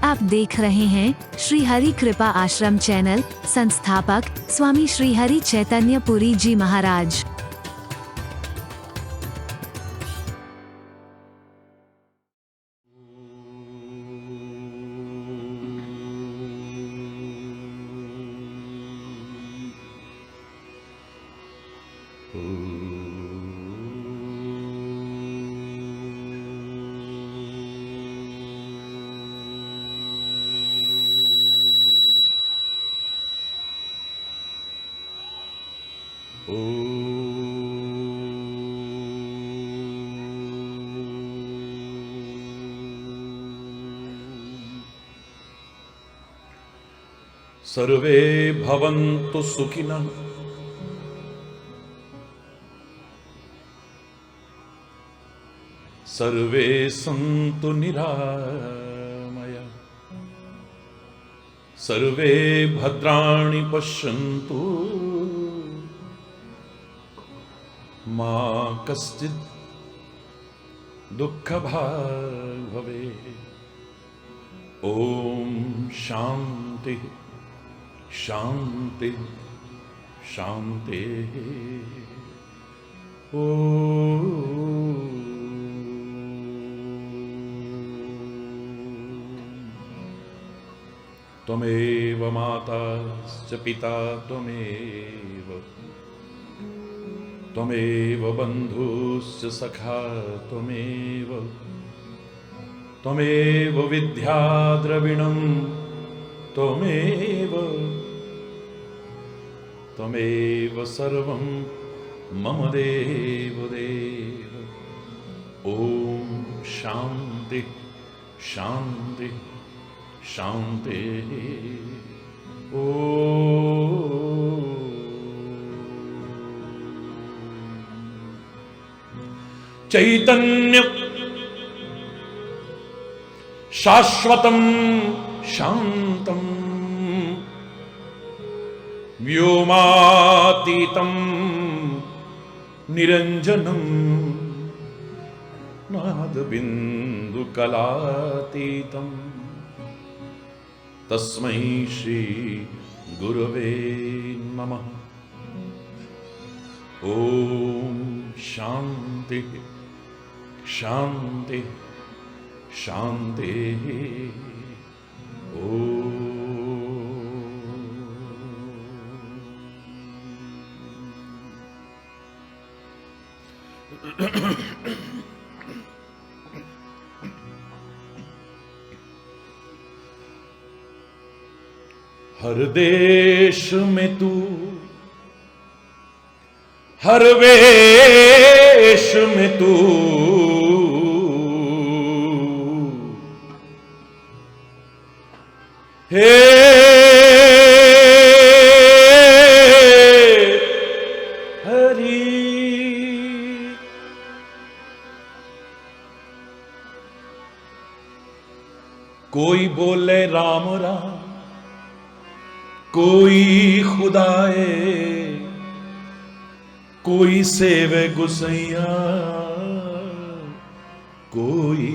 आप देख रहे हैं श्री हरि कृपा आश्रम चैनल। संस्थापक स्वामी श्री हरि चैतन्य पुरी जी महाराज। सर्वे भवन्तु सुखिनः। सर्वे सन्तु निरामया। सर्वे भद्राणि पश्यन्तु मा कश्चित् दुःखभाग् भवेत्। ॐ शान्ति शांति शांति। त्वमेव माता च पिता त्वमेव। त्वमेव बन्धुश्च सखा त्वमेव। त्वमेव विद्या द्रविणं त्वमेव। त्वमेव सर्वं मम देव देव। ॐ शान्ति शान्ति शान्ति। ॐ चैतन्य शाश्वतं शान्तं व्योमातीतं निरञ्जनं नादबिन्दुकलातीतं तस्मै श्री गुरवे नमः। ॐ शान्ति शान्ति शान्ति। ॐ हर देश में तू हर वेश में तू हे हरि। कोई बोले राम राम, कोई खुदाए, कोई सेवे गुसैया, कोई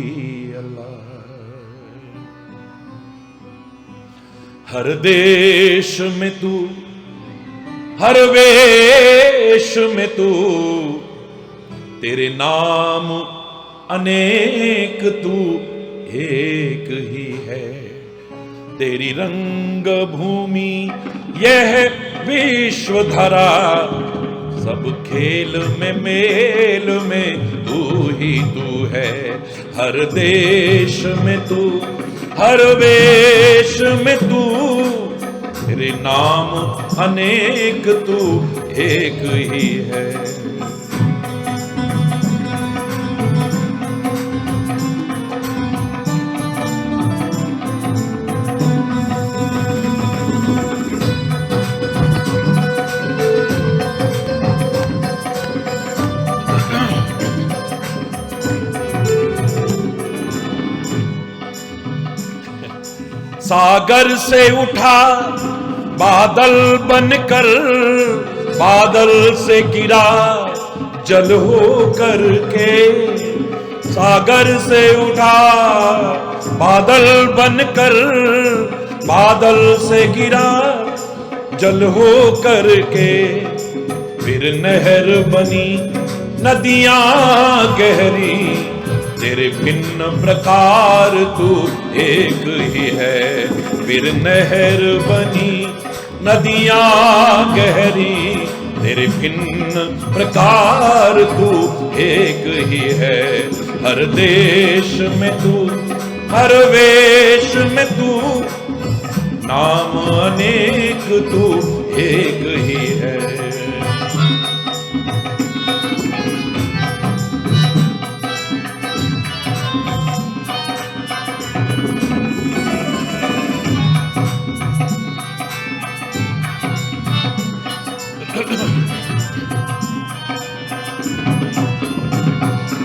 अल्लाह। हर देश में तू हर वेश में तू, तेरे नाम अनेक तू एक ही है। तेरी रंग भूमि यह विश्व धरा, सब खेल में मेल में तू ही तू है। हर देश में तू हर वेश में तू, तेरे नाम अनेक तू एक ही है। सागर से उठा बादल बनकर, बादल से गिरा जल हो करके। सागर से उठा बादल बनकर बादल से गिरा, जल हो करके फिर नहर बनी, नदियां गहरी तेरे भिन्न प्रकार तू एक ही है। फिर नहर बनी नदियां गहरी तेरे भिन्न प्रकार तू एक ही है। हर देश में तू हर वेश में तू, नाम अनेक तू एक ही है।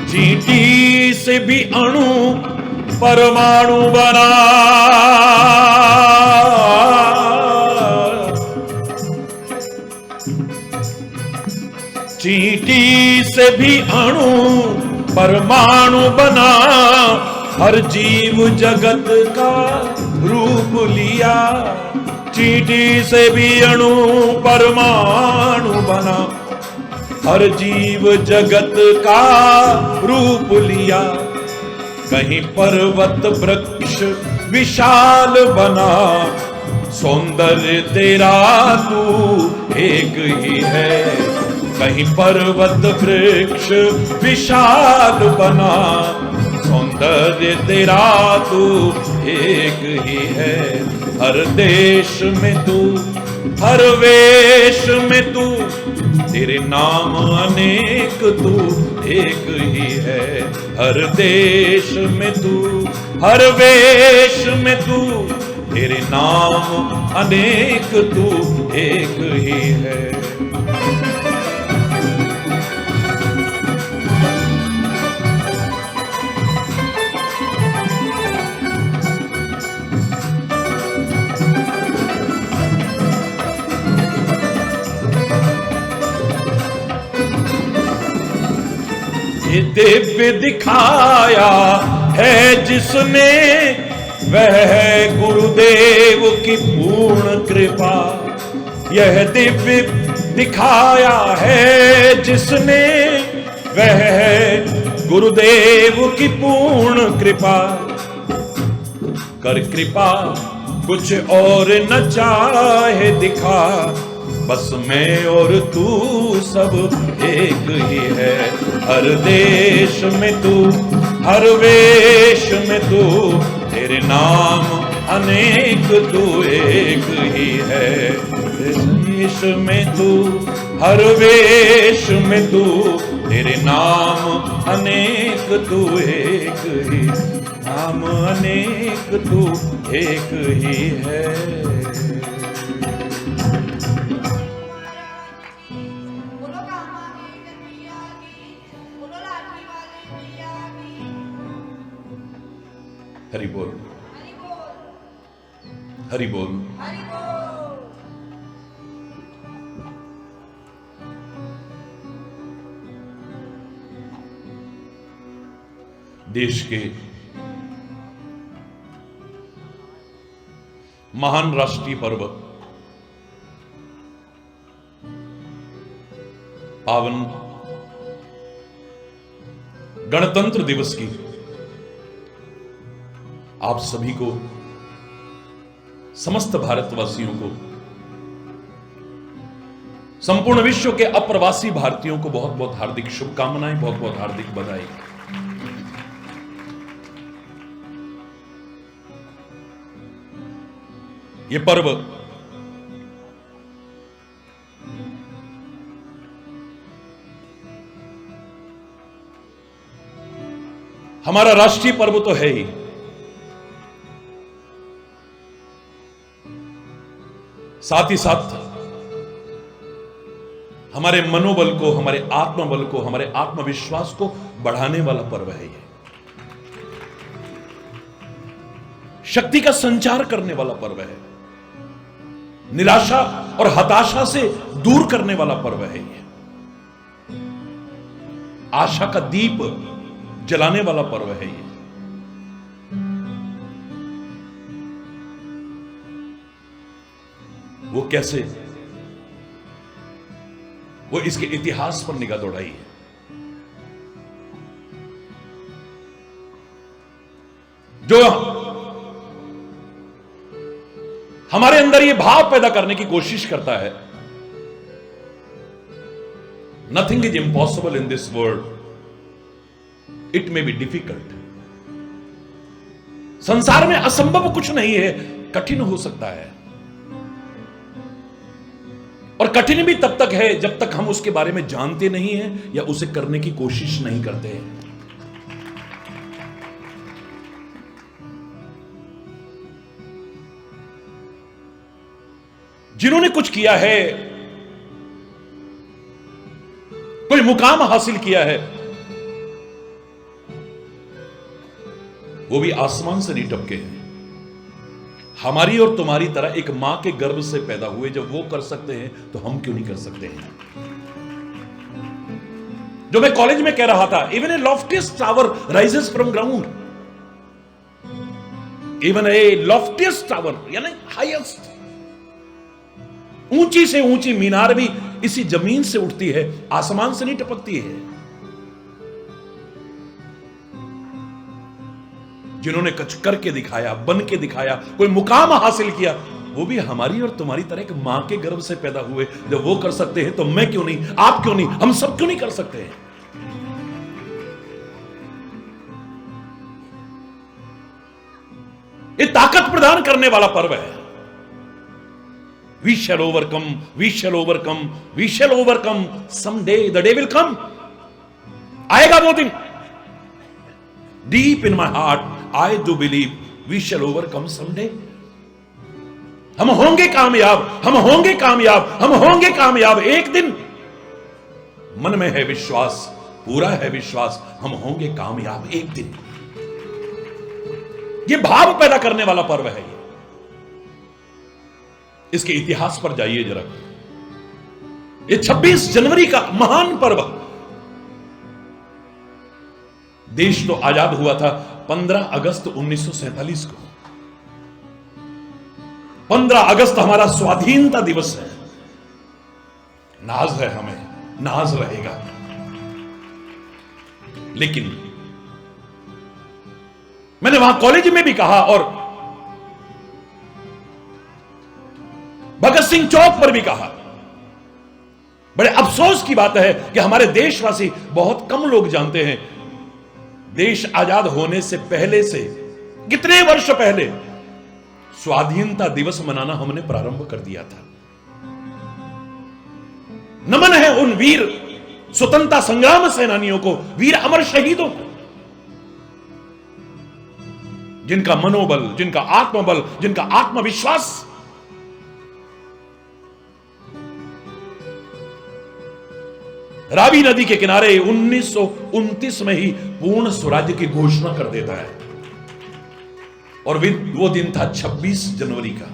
चींटी से भी अणु परमाणु बना, चींटी से भी अणु परमाणु बना, हर जीव जगत का रूप लिया। चींटी से भी अणु परमाणु बना, हर जीव जगत का रूप लिया। कहीं पर्वत वृक्ष विशाल बना, सौंदर्य तेरा तू एक ही है। कहीं पर्वत वृक्ष विशाल बना, सौंदर्य तेरा तू एक ही है। हर देश में तू हर वेश में तू, तेरे नाम अनेक तू एक ही है। हर देश में तू हर वेश में तू, तेरे नाम अनेक तू एक ही है। ये दिव्य दिखाया है जिसने, वह है गुरुदेव की पूर्ण कृपा। यह दिव्य दिखाया है जिसने, वह है गुरुदेव की पूर्ण कृपा। कर कृपा कुछ और न चाहे दिखा, बस मैं और तू सब एक ही है। हर देश में तू हर वेश में तू, तेरे नाम अनेक तू एक ही है। देश में तू हर वेश में तू, तेरे नाम अनेक तू एक ही, नाम अनेक तू एक ही है। हरि बोल हरि बोल। देश के महान राष्ट्रीय पर्व पावन गणतंत्र दिवस की आप सभी को, समस्त भारतवासियों को, संपूर्ण विश्व के अप्रवासी भारतीयों को बहुत बहुत हार्दिक शुभकामनाएं, बहुत बहुत हार्दिक बधाई। ये पर्व हमारा राष्ट्रीय पर्व तो है ही, साथ ही साथ हमारे मनोबल को, हमारे आत्मबल को, हमारे आत्मविश्वास को बढ़ाने वाला पर्व है ये। शक्ति का संचार करने वाला पर्व है, निराशा और हताशा से दूर करने वाला पर्व है ये, आशा का दीप जलाने वाला पर्व है ये। वो कैसे, वो इसके इतिहास पर निगाह दौड़ाई है। जो हमारे अंदर ये भाव पैदा करने की कोशिश करता है, nothing is impossible in this world, it may be difficult. संसार में असंभव कुछ नहीं है, कठिन हो सकता है, और कठिन भी तब तक है जब तक हम उसके बारे में जानते नहीं हैं या उसे करने की कोशिश नहीं करते हैं। जिन्होंने कुछ किया है, कोई मुकाम हासिल किया है, वो भी आसमान से नहीं टपके हैं। हमारी और तुम्हारी तरह एक मां के गर्भ से पैदा हुए। जब वो कर सकते हैं तो हम क्यों नहीं कर सकते हैं? जो मैं कॉलेज में कह रहा था, even a loftiest tower rises from ground, even a loftiest tower यानी हाईएस्ट, ऊंची से ऊंची मीनार भी इसी जमीन से उठती है, आसमान से नहीं टपकती है। जिन्होंने कुछ करके दिखाया, बन के दिखाया, कोई मुकाम हासिल किया, वो भी हमारी और तुम्हारी तरह एक मां के गर्भ से पैदा हुए। जब वो कर सकते हैं तो मैं क्यों नहीं, आप क्यों नहीं, हम सब क्यों नहीं कर सकते हैं? ये ताकत प्रदान करने वाला पर्व है। We shall overcome, we shall overcome, we shall overcome someday, the day will come. आएगा वो दिन। Deep in my heart I do believe we shall overcome someday. हम होंगे कामयाब, हम होंगे कामयाब, हम होंगे कामयाब एक दिन। मन में है विश्वास, पूरा है विश्वास, हम होंगे कामयाब एक दिन। ये भाव पैदा करने वाला पर्व है। इसके इतिहास पर जाइए जरा। ये 26 जनवरी का महान पर्व। देश तो आजाद हुआ था 15 अगस्त 1947 को। 15 अगस्त हमारा स्वाधीनता दिवस है। नाज है हमें, नाज रहेगा। लेकिन मैंने वहां कॉलेज में भी कहा और भगत सिंह चौक पर भी कहा, बड़े अफसोस की बात है कि हमारे देशवासी बहुत कम लोग जानते हैं, देश आजाद होने से पहले से कितने वर्ष पहले स्वाधीनता दिवस मनाना हमने प्रारंभ कर दिया था। नमन है उन वीर स्वतंत्रता संग्राम सेनानियों को, वीर अमर शहीदों को, जिनका मनोबल, जिनका आत्मबल, जिनका आत्मविश्वास रावी नदी के किनारे 1929 में ही पूर्ण स्वराज्य की घोषणा कर देता है। और वो दिन था 26 जनवरी का।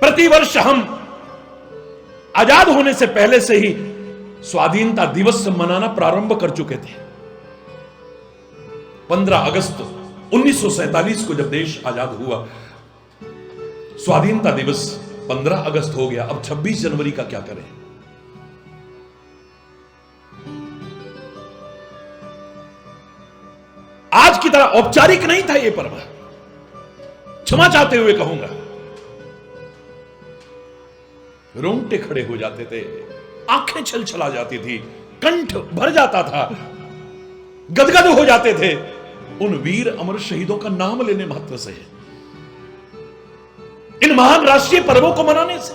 प्रतिवर्ष हम आजाद होने से पहले से ही स्वाधीनता दिवस मनाना प्रारंभ कर चुके थे। 15 अगस्त 1947 को जब देश आजाद हुआ, स्वाधीनता दिवस 15 अगस्त हो गया। अब 26 जनवरी का क्या करें? आज की तरह औपचारिक नहीं था यह पर्व। क्षमा चाहते हुए कहूंगा, रोंगटे खड़े हो जाते थे, आंखें छलछला जाती थी, कंठ भर जाता था, गदगद हो जाते थे उन वीर अमर शहीदों का नाम लेने मात्र से, इन महान राष्ट्रीय पर्वों को मनाने से।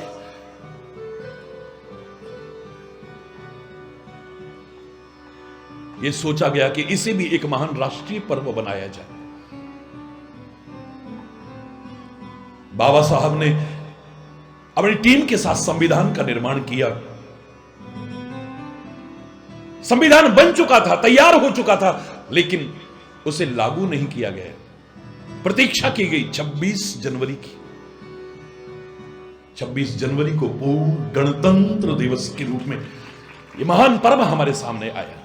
यह सोचा गया कि इसे भी एक महान राष्ट्रीय पर्व बनाया जाए। बाबा साहब ने अपनी टीम के साथ संविधान का निर्माण किया। संविधान बन चुका था, तैयार हो चुका था, लेकिन उसे लागू नहीं किया गया। प्रतीक्षा की गई 26 जनवरी की। 26 जनवरी को पूर्ण गणतंत्र दिवस के रूप में यह महान पर्व हमारे सामने आया।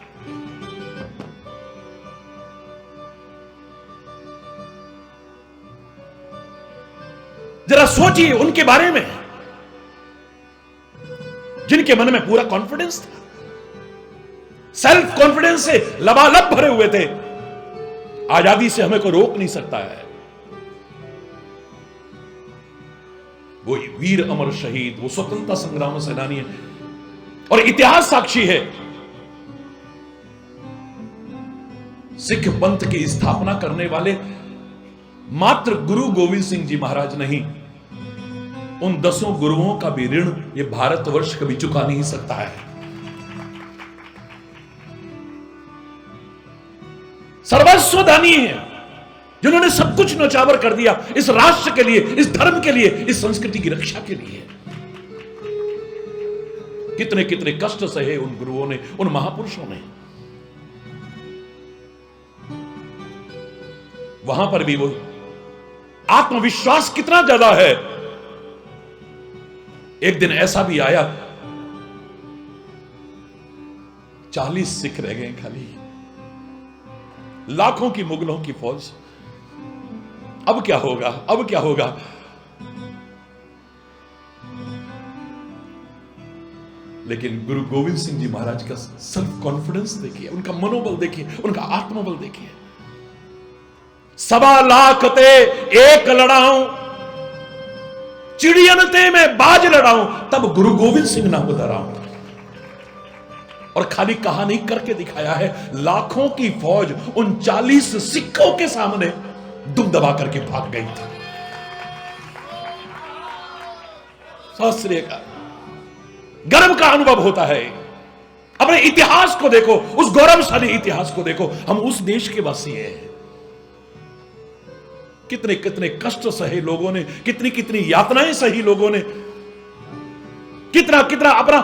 जरा सोचिए उनके बारे में, जिनके मन में पूरा कॉन्फिडेंस था, सेल्फ कॉन्फिडेंस से लबालब भरे हुए थे। आजादी से हमें कोई रोक नहीं सकता है। वो वीर अमर शहीद, वो स्वतंत्रता संग्राम सेनानी है और इतिहास साक्षी है। सिख पंथ की स्थापना करने वाले मात्र गुरु गोविंद सिंह जी महाराज नहीं, उन 10 गुरुओं का भी ऋण ये भारतवर्ष कभी चुका नहीं सकता है। सर्वस्व दानी है, जिन्होंने सब कुछ न्यौछावर कर दिया इस राष्ट्र के लिए, इस धर्म के लिए, इस संस्कृति की रक्षा के लिए। कितने कितने कष्ट सहे उन गुरुओं ने, उन महापुरुषों ने। वहां पर भी वो आत्मविश्वास कितना ज्यादा है। एक दिन ऐसा भी आया, 40 सिख रह गए खाली, लाखों की मुगलों की फौज। अब क्या होगा, अब क्या होगा? लेकिन गुरु गोविंद सिंह जी महाराज का सेल्फ कॉन्फिडेंस देखिए, उनका मनोबल देखिए, उनका आत्मबल देखिए। 1.25 लाख ते एक लड़ाऊं, चिड़ियन ते मैं बाज लड़ाऊं, तब गुरु गोविंद सिंह नाम धराऊं। और खाली कहा नहीं, करके दिखाया है। लाखों की फौज उन 40 सिखों के सामने दुम दबा करके भाग गई थी। शास्त्रीय का गर्व का अनुभव होता है। अपने इतिहास को देखो, उस गौरवशाली इतिहास को देखो। हम उस देश के वासी हैं। कितने कितने कष्ट सहे लोगों ने, कितनी कितनी यातनाएं सही लोगों ने, कितना कितना अपना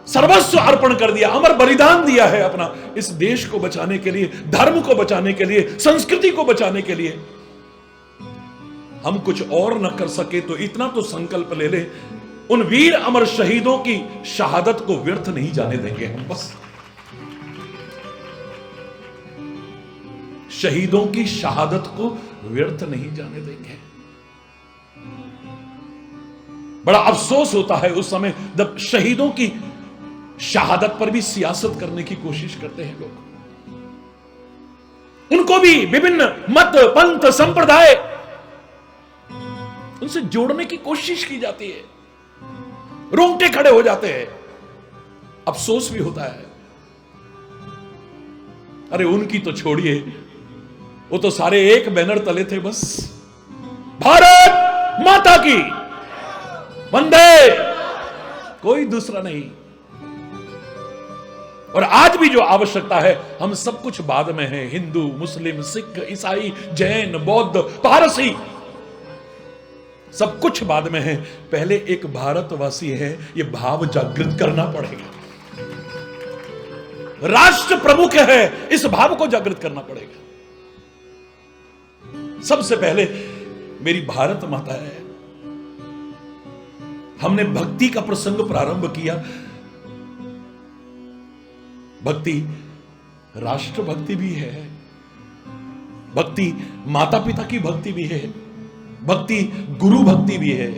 सर्वस्व अर्पण कर दिया, अमर बलिदान दिया है अपना, इस देश को बचाने के लिए, धर्म को बचाने के लिए, संस्कृति को बचाने के लिए। हम कुछ और न कर सके तो इतना तो संकल्प ले ले, उन वीर अमर शहीदों की शहादत को व्यर्थ नहीं जाने देंगे हम। बस शहीदों की शहादत को व्यर्थ नहीं जाने देंगे। बड़ा अफसोस होता है उस समय जब शहीदों की शहादत पर भी सियासत करने की कोशिश करते हैं लोग। उनको भी विभिन्न मत, पंथ, संप्रदाय, उनसे जोड़ने की कोशिश की जाती है। रोंगटे खड़े हो जाते हैं, अफसोस भी होता है। अरे उनकी तो छोड़िए, वो तो सारे एक बैनर तले थे बस, भारत माता की वंदे, कोई दूसरा नहीं। और आज भी जो आवश्यकता है, हम सब कुछ बाद में है। हिंदू, मुस्लिम, सिख, ईसाई, जैन, बौद्ध, पारसी, सब कुछ बाद में है। पहले एक भारतवासी है, ये भाव जागृत करना पड़ेगा। राष्ट्र प्रमुख है, इस भाव को जागृत करना पड़ेगा। सबसे पहले मेरी भारत माता है। हमने भक्ति का प्रसंग प्रारंभ किया। भक्ति राष्ट्र भक्ति भी है, भक्ति माता पिता की भक्ति भी है, भक्ति गुरु भक्ति भी है,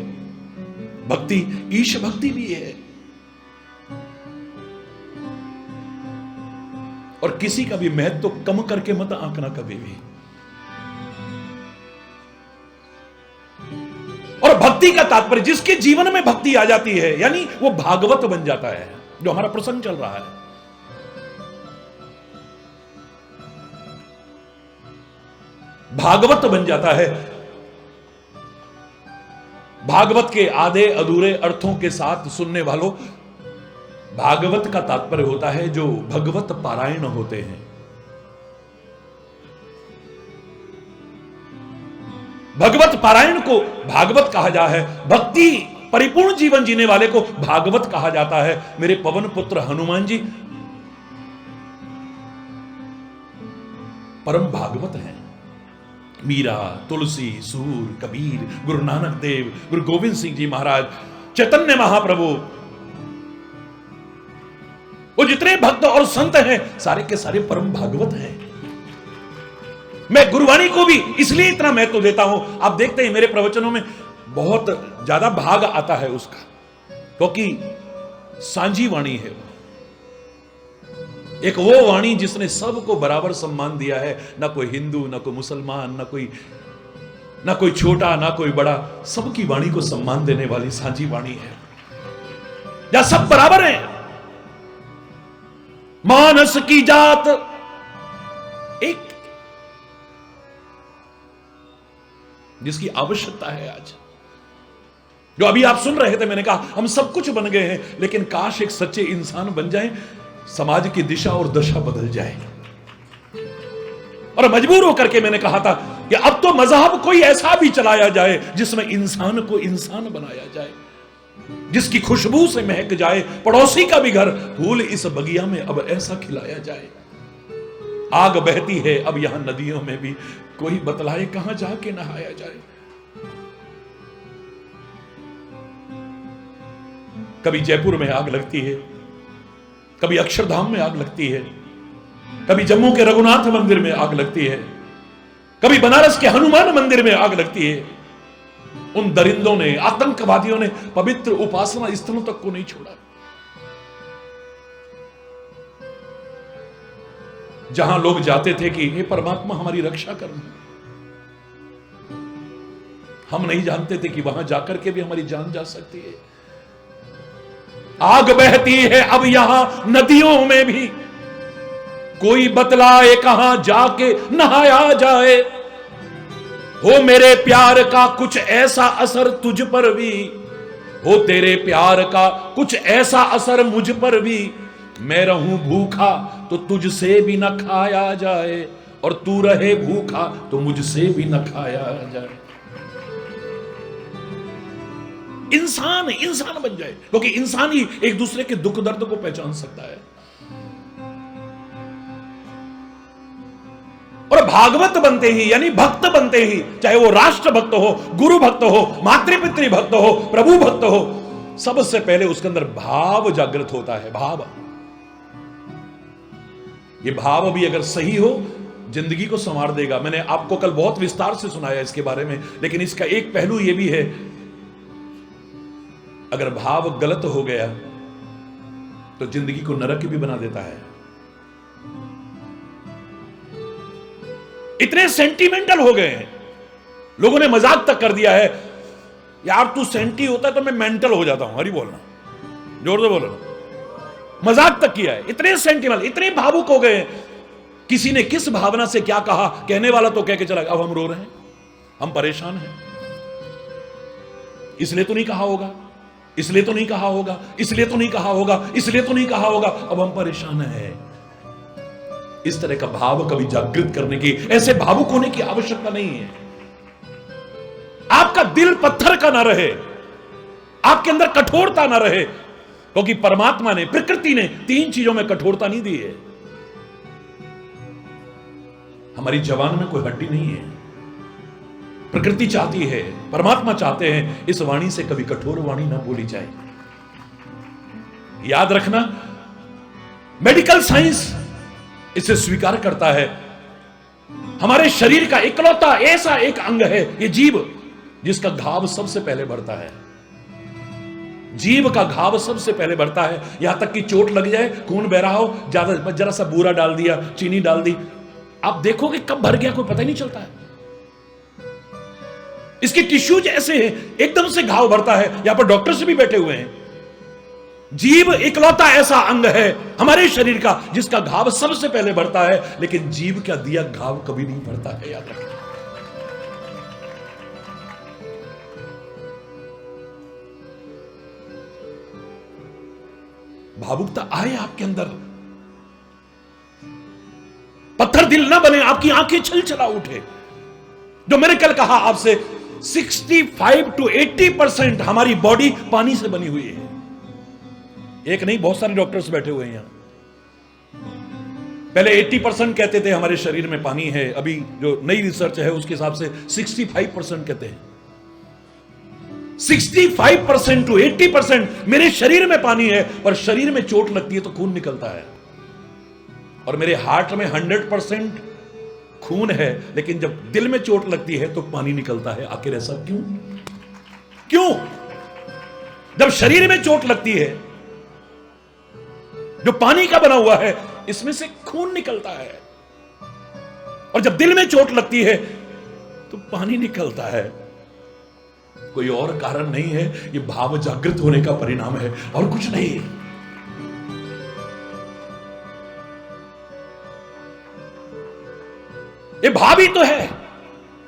भक्ति ईश भक्ति भी है। और किसी का भी महत्व तो कम करके मत आंकना कभी भी। और भक्ति का तात्पर्य, जिसके जीवन में भक्ति आ जाती है, यानी वो भागवत बन जाता है। जो हमारा प्रसंग चल रहा है, भागवत बन जाता है। भागवत के आधे अधूरे अर्थों के साथ सुनने वालों, भागवत का तात्पर्य होता है जो भगवत पारायण होते हैं। भगवत पारायण को भागवत कहा जाता है। भक्ति परिपूर्ण जीवन जीने वाले को भागवत कहा जाता है। मेरे पवन पुत्र हनुमान जी परम भागवत हैं। मीरा, तुलसी, सूर, कबीर, गुरु नानक देव, गुरु गोविंद सिंह जी महाराज, चैतन्य महाप्रभु, वो जितने भक्त और संत हैं, सारे के सारे परम भागवत हैं। मैं गुरुवाणी को भी इसलिए इतना महत्व देता हूं। आप देखते हैं मेरे प्रवचनों में बहुत ज्यादा भाग आता है उसका, क्योंकि सांझी वाणी है। एक वो वाणी जिसने सबको बराबर सम्मान दिया है, ना कोई हिंदू, ना कोई मुसलमान, ना कोई छोटा, ना कोई बड़ा, सबकी वाणी को सम्मान देने वाली सांझी वाणी है, जहां सब बराबर हैं। मानस की जात एक, जिसकी आवश्यकता है आज। जो अभी आप सुन रहे थे, मैंने कहा हम सब कुछ बन गए हैं, लेकिन काश एक सच्चे इंसान बन जाएं, समाज की दिशा और दशा बदल जाए। और मजबूर होकर के मैंने कहा था कि अब तो मजहब कोई ऐसा भी चलाया जाए जिसमें इंसान को इंसान बनाया जाए, जिसकी खुशबू से महक जाए पड़ोसी का भी घर, फूल इस बगिया में अब ऐसा खिलाया जाए। आग बहती है अब यहां नदियों में भी, कोई बतलाए कहां जाके नहाया जाए। कभी जयपुर में आग लगती है, कभी अक्षरधाम में आग लगती है, कभी जम्मू के रघुनाथ मंदिर में आग लगती है, कभी बनारस के हनुमान मंदिर में आग लगती है। उन दरिंदों ने, आतंकवादियों ने पवित्र उपासना स्थलों तक को नहीं छोड़ा। जहां लोग जाते थे कि हे परमात्मा हमारी रक्षा करना, हम नहीं जानते थे कि वहां जाकर के भी हमारी जान जा सकती है। आग बहती है अब यहां नदियों में भी, कोई बतलाए कहां जाके नहाया जाए। हो मेरे प्यार का कुछ ऐसा असर तुझ पर भी, हो तेरे प्यार का कुछ ऐसा असर मुझ पर भी। मैं रहूं भूखा तो तुझसे भी न खाया जाए, और तू रहे भूखा तो मुझसे भी न खाया जाए। इंसान इंसान बन जाए, क्योंकि इंसान ही एक दूसरे के दुख दर्द को पहचान सकता है। और भागवत बनते ही, यानी भक्त बनते ही, चाहे वो राष्ट्र भक्त हो, गुरु भक्त हो, मातृपितृ भक्त हो, प्रभु भक्त हो, सबसे पहले उसके अंदर भाव जागृत होता है। भाव, ये भाव भी अगर सही हो, जिंदगी को संवार देगा। मैंने आपको कल बहुत विस्तार से सुनाया इसके बारे में, लेकिन इसका एक पहलू यह भी है, अगर भाव गलत हो गया तो जिंदगी को नरक भी बना देता है। इतने सेंटिमेंटल हो गए हैं, लोगों ने मजाक तक कर दिया है, यार तू सेंटी होता है तो मैं मेंटल हो जाता हूं। हरी बोलना, जोर से बोलना, मजाक तक किया है। इतने सेंटिमेंटल, इतने भावुक हो गए हैं। किसी ने किस भावना से क्या कहा, कहने वाला तो कह के चला, अब हम रो रहे हैं, हम परेशान हैं, इसलिए तो नहीं कहा होगा, इसलिए तो नहीं कहा होगा, इसलिए तो नहीं कहा होगा, इसलिए तो नहीं कहा होगा, अब हम परेशान हैं। इस तरह का भाव कभी जागृत करने की, ऐसे भावुक होने की आवश्यकता नहीं है। आपका दिल पत्थर का ना रहे, आपके अंदर कठोरता ना रहे, क्योंकि परमात्मा ने, प्रकृति ने 3 चीजों में कठोरता नहीं दी है। हमारी जवान में कोई हड्डी नहीं है। प्रकृति चाहती है, परमात्मा चाहते हैं, इस वाणी से कभी कठोर वाणी ना बोली जाए। याद रखना, मेडिकल साइंस इसे स्वीकार करता है। हमारे शरीर का इकलौता ऐसा एक अंग है ये जीभ, जिसका घाव सबसे पहले बढ़ता है। जीभ का घाव सबसे पहले बढ़ता है। यहां तक कि चोट लग जाए, खून बह रहा हो, ज्यादा जरा सा बूरा डाल दिया, चीनी डाल दी, आप देखोगे कब भर गया कोई पता ही नहीं चलता है। इसके टिश्यूज ऐसे हैं, एकदम से घाव भरता है। यहां पर डॉक्टर्स भी बैठे हुए हैं। जीभ इकलौता ऐसा अंग है हमारे शरीर का जिसका घाव सबसे पहले बढ़ता है, लेकिन जीभ का दिया घाव कभी नहीं बढ़ता है। याद रखना, भावुकता आए आपके अंदर, पत्थर दिल ना बने, आपकी आंखें छल छला उठे। जो मैंने कल कहा आपसे, 65 to 80% हमारी बॉडी पानी से बनी हुई है। एक नहीं, बहुत सारे डॉक्टर्स बैठे हुए हैं यहां। पहले 80% कहते थे हमारे शरीर में पानी है, अभी जो नई रिसर्च है उसके हिसाब से 65% कहते हैं। 65% to 80% मेरे शरीर में पानी है, पर शरीर में चोट लगती है तो खून निकलता है। और मेरे हार्ट में 100% खून है, लेकिन जब दिल में चोट लगती है तो पानी निकलता है। आखिर ऐसा क्यों? क्यों? जब शरीर में चोट लगती है, जो पानी का बना हुआ है, इसमें से खून निकलता है, और जब दिल में चोट लगती है तो पानी निकलता है। कोई और कारण नहीं है, ये भाव जागृत होने का परिणाम है और कुछ नहीं है। ये भाव ही तो है।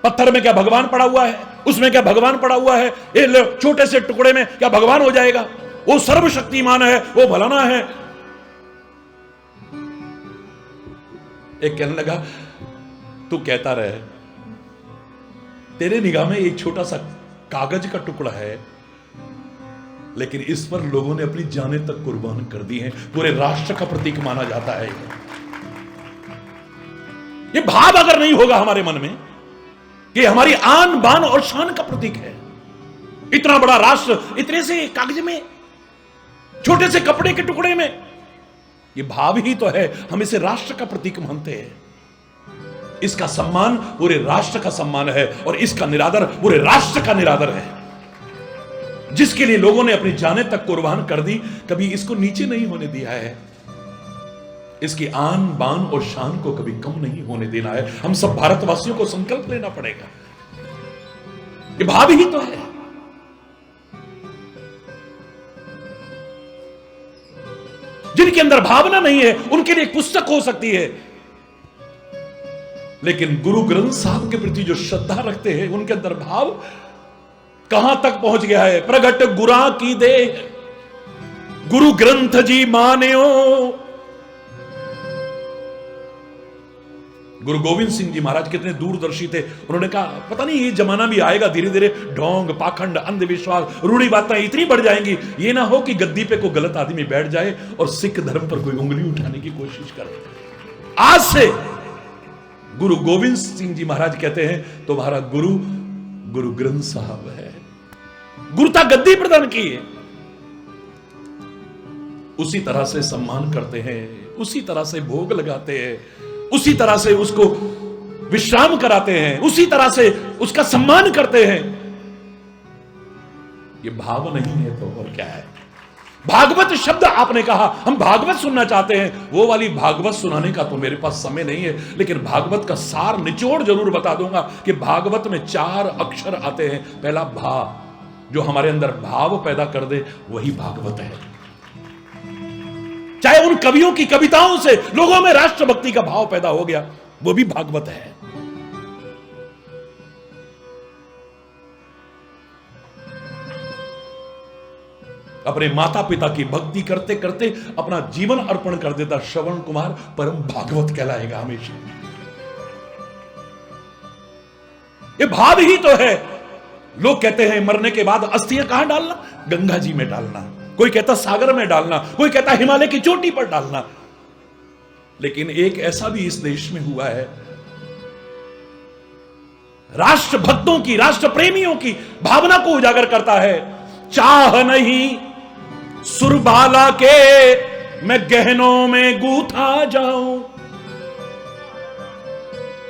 पत्थर में क्या भगवान पड़ा हुआ है? उसमें क्या भगवान पड़ा हुआ है? ये छोटे से टुकड़े में क्या भगवान हो जाएगा? वो सर्वशक्तिमान है, वो भलाना है। एक कहने लगा, तू कहता रहे, तेरे निगाह में एक छोटा सा कागज का टुकड़ा है, लेकिन इस पर लोगों ने अपनी जानें तक कुर्बान कर दी हैं। पूरे राष्ट्र का प्रतीक माना जाता है। ये भाव अगर नहीं होगा हमारे मन में कि हमारी आन बान और शान का प्रतीक है, इतना बड़ा राष्ट्र इतने से कागज में, छोटे से कपड़े के टुकड़े में, ये भाव ही तो है। हम इसे राष्ट्र का प्रतीक मानते हैं। इसका सम्मान पूरे राष्ट्र का सम्मान है, और इसका निरादर पूरे राष्ट्र का निरादर है। जिसके लिए लोगों ने अपनी जानें तक कुर्बान कर दी, कभी इसको नीचे नहीं होने दिया है। इसकी आन बान और शान को कभी कम नहीं होने देना है। हम सब भारतवासियों को संकल्प लेना पड़ेगा। ये भाव ही तो है। जिनके अंदर भावना नहीं है, उनके लिए पुस्तक हो सकती है, लेकिन गुरु ग्रंथ साहब के प्रति जो श्रद्धा रखते हैं, उनके अंदर भाव कहां तक पहुंच गया है। प्रगट गुरा की दे गुरु ग्रंथ जी मान्यो। गुरु गोविंद सिंह जी महाराज कितने दूरदर्शी थे। उन्होंने कहा, पता नहीं ये जमाना भी आएगा धीरे धीरे, ढोंग पाखंड अंधविश्वास रूढ़ी बातें इतनी बढ़ जाएंगी, ये ना हो कि गद्दी पे कोई गलत आदमी बैठ जाए और सिख धर्म पर कोई उंगली उठाने की कोशिश करे। आज से गुरु गोविंद सिंह जी महाराज कहते हैं, तुम्हारा गुरु गुरु ग्रंथ साहब है। गुरुता गद्दी प्रदान की है। उसी तरह से सम्मान करते हैं, उसी तरह से भोग लगाते हैं, उसी तरह से उसको विश्राम कराते हैं, उसी तरह से उसका सम्मान करते हैं। ये भाव नहीं है तो और क्या है? भागवत शब्द आपने कहा, हम भागवत सुनना चाहते हैं। वो वाली भागवत सुनाने का तो मेरे पास समय नहीं है, लेकिन भागवत का सार निचोड़ जरूर बता दूंगा कि भागवत में 4 अक्षर आते हैं। पहला भा, जो हमारे अंदर भाव पैदा कर दे, वही भागवत है। चाहे उन कवियों की कविताओं से लोगों में राष्ट्रभक्ति का भाव पैदा हो गया, वो भी भागवत है। अपने माता पिता की भक्ति करते करते अपना जीवन अर्पण कर देता श्रवण कुमार परम भागवत कहलाएगा हमेशा। ये भाव ही तो है। लोग कहते हैं मरने के बाद अस्थियां कहां डालना? गंगा जी में डालना। कोई कहता सागर में डालना, कोई कहता हिमालय की चोटी पर डालना। लेकिन एक ऐसा भी इस देश में हुआ है, राष्ट्र भक्तों की, राष्ट्र प्रेमियों की भावना को उजागर करता है। चाह नहीं सुरबाला के मैं गहनों में गूथा जाऊं,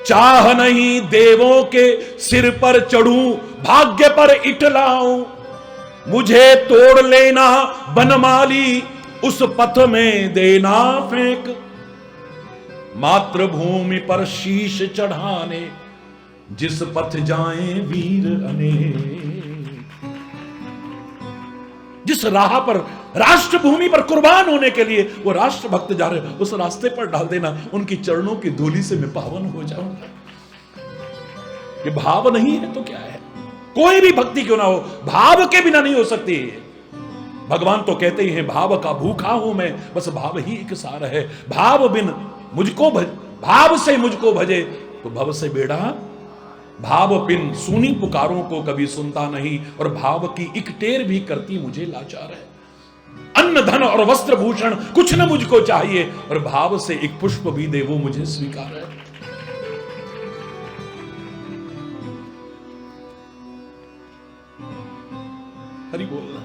चाह नहीं देवों के सिर पर चढ़ूं, भाग्य पर इटलाऊं, मुझे तोड़ लेना बनमाली, उस पथ में देना फेंक, मातृभूमि पर शीश चढ़ाने, जिस पथ जाएं वीर अनेक। जिस राह पर, राष्ट्रभूमि पर कुर्बान होने के लिए वो राष्ट्र भक्त जा रहे, उस रास्ते पर डाल देना, उनकी चरणों की धूलि से मैं पावन हो जाऊंगा। ये भाव नहीं है तो क्या है? कोई भी भक्ति क्यों ना हो, भाव के बिना नहीं हो सकती। भगवान तो कहते ही हैं, भाव का भूखा हूं मैं, बस भाव ही एक सार है। भाव बिन मुझको भाव से मुझको भजे तो भव से बेड़ा, भाव बिन सुनी पुकारों को कभी सुनता नहीं, और भाव की एक टेर भी करती मुझे लाचार है। अन्न धन और वस्त्र भूषण कुछ न मुझको चाहिए, और भाव से एक पुष्प भी दे वो मुझे स्वीकार है। हरि बोल।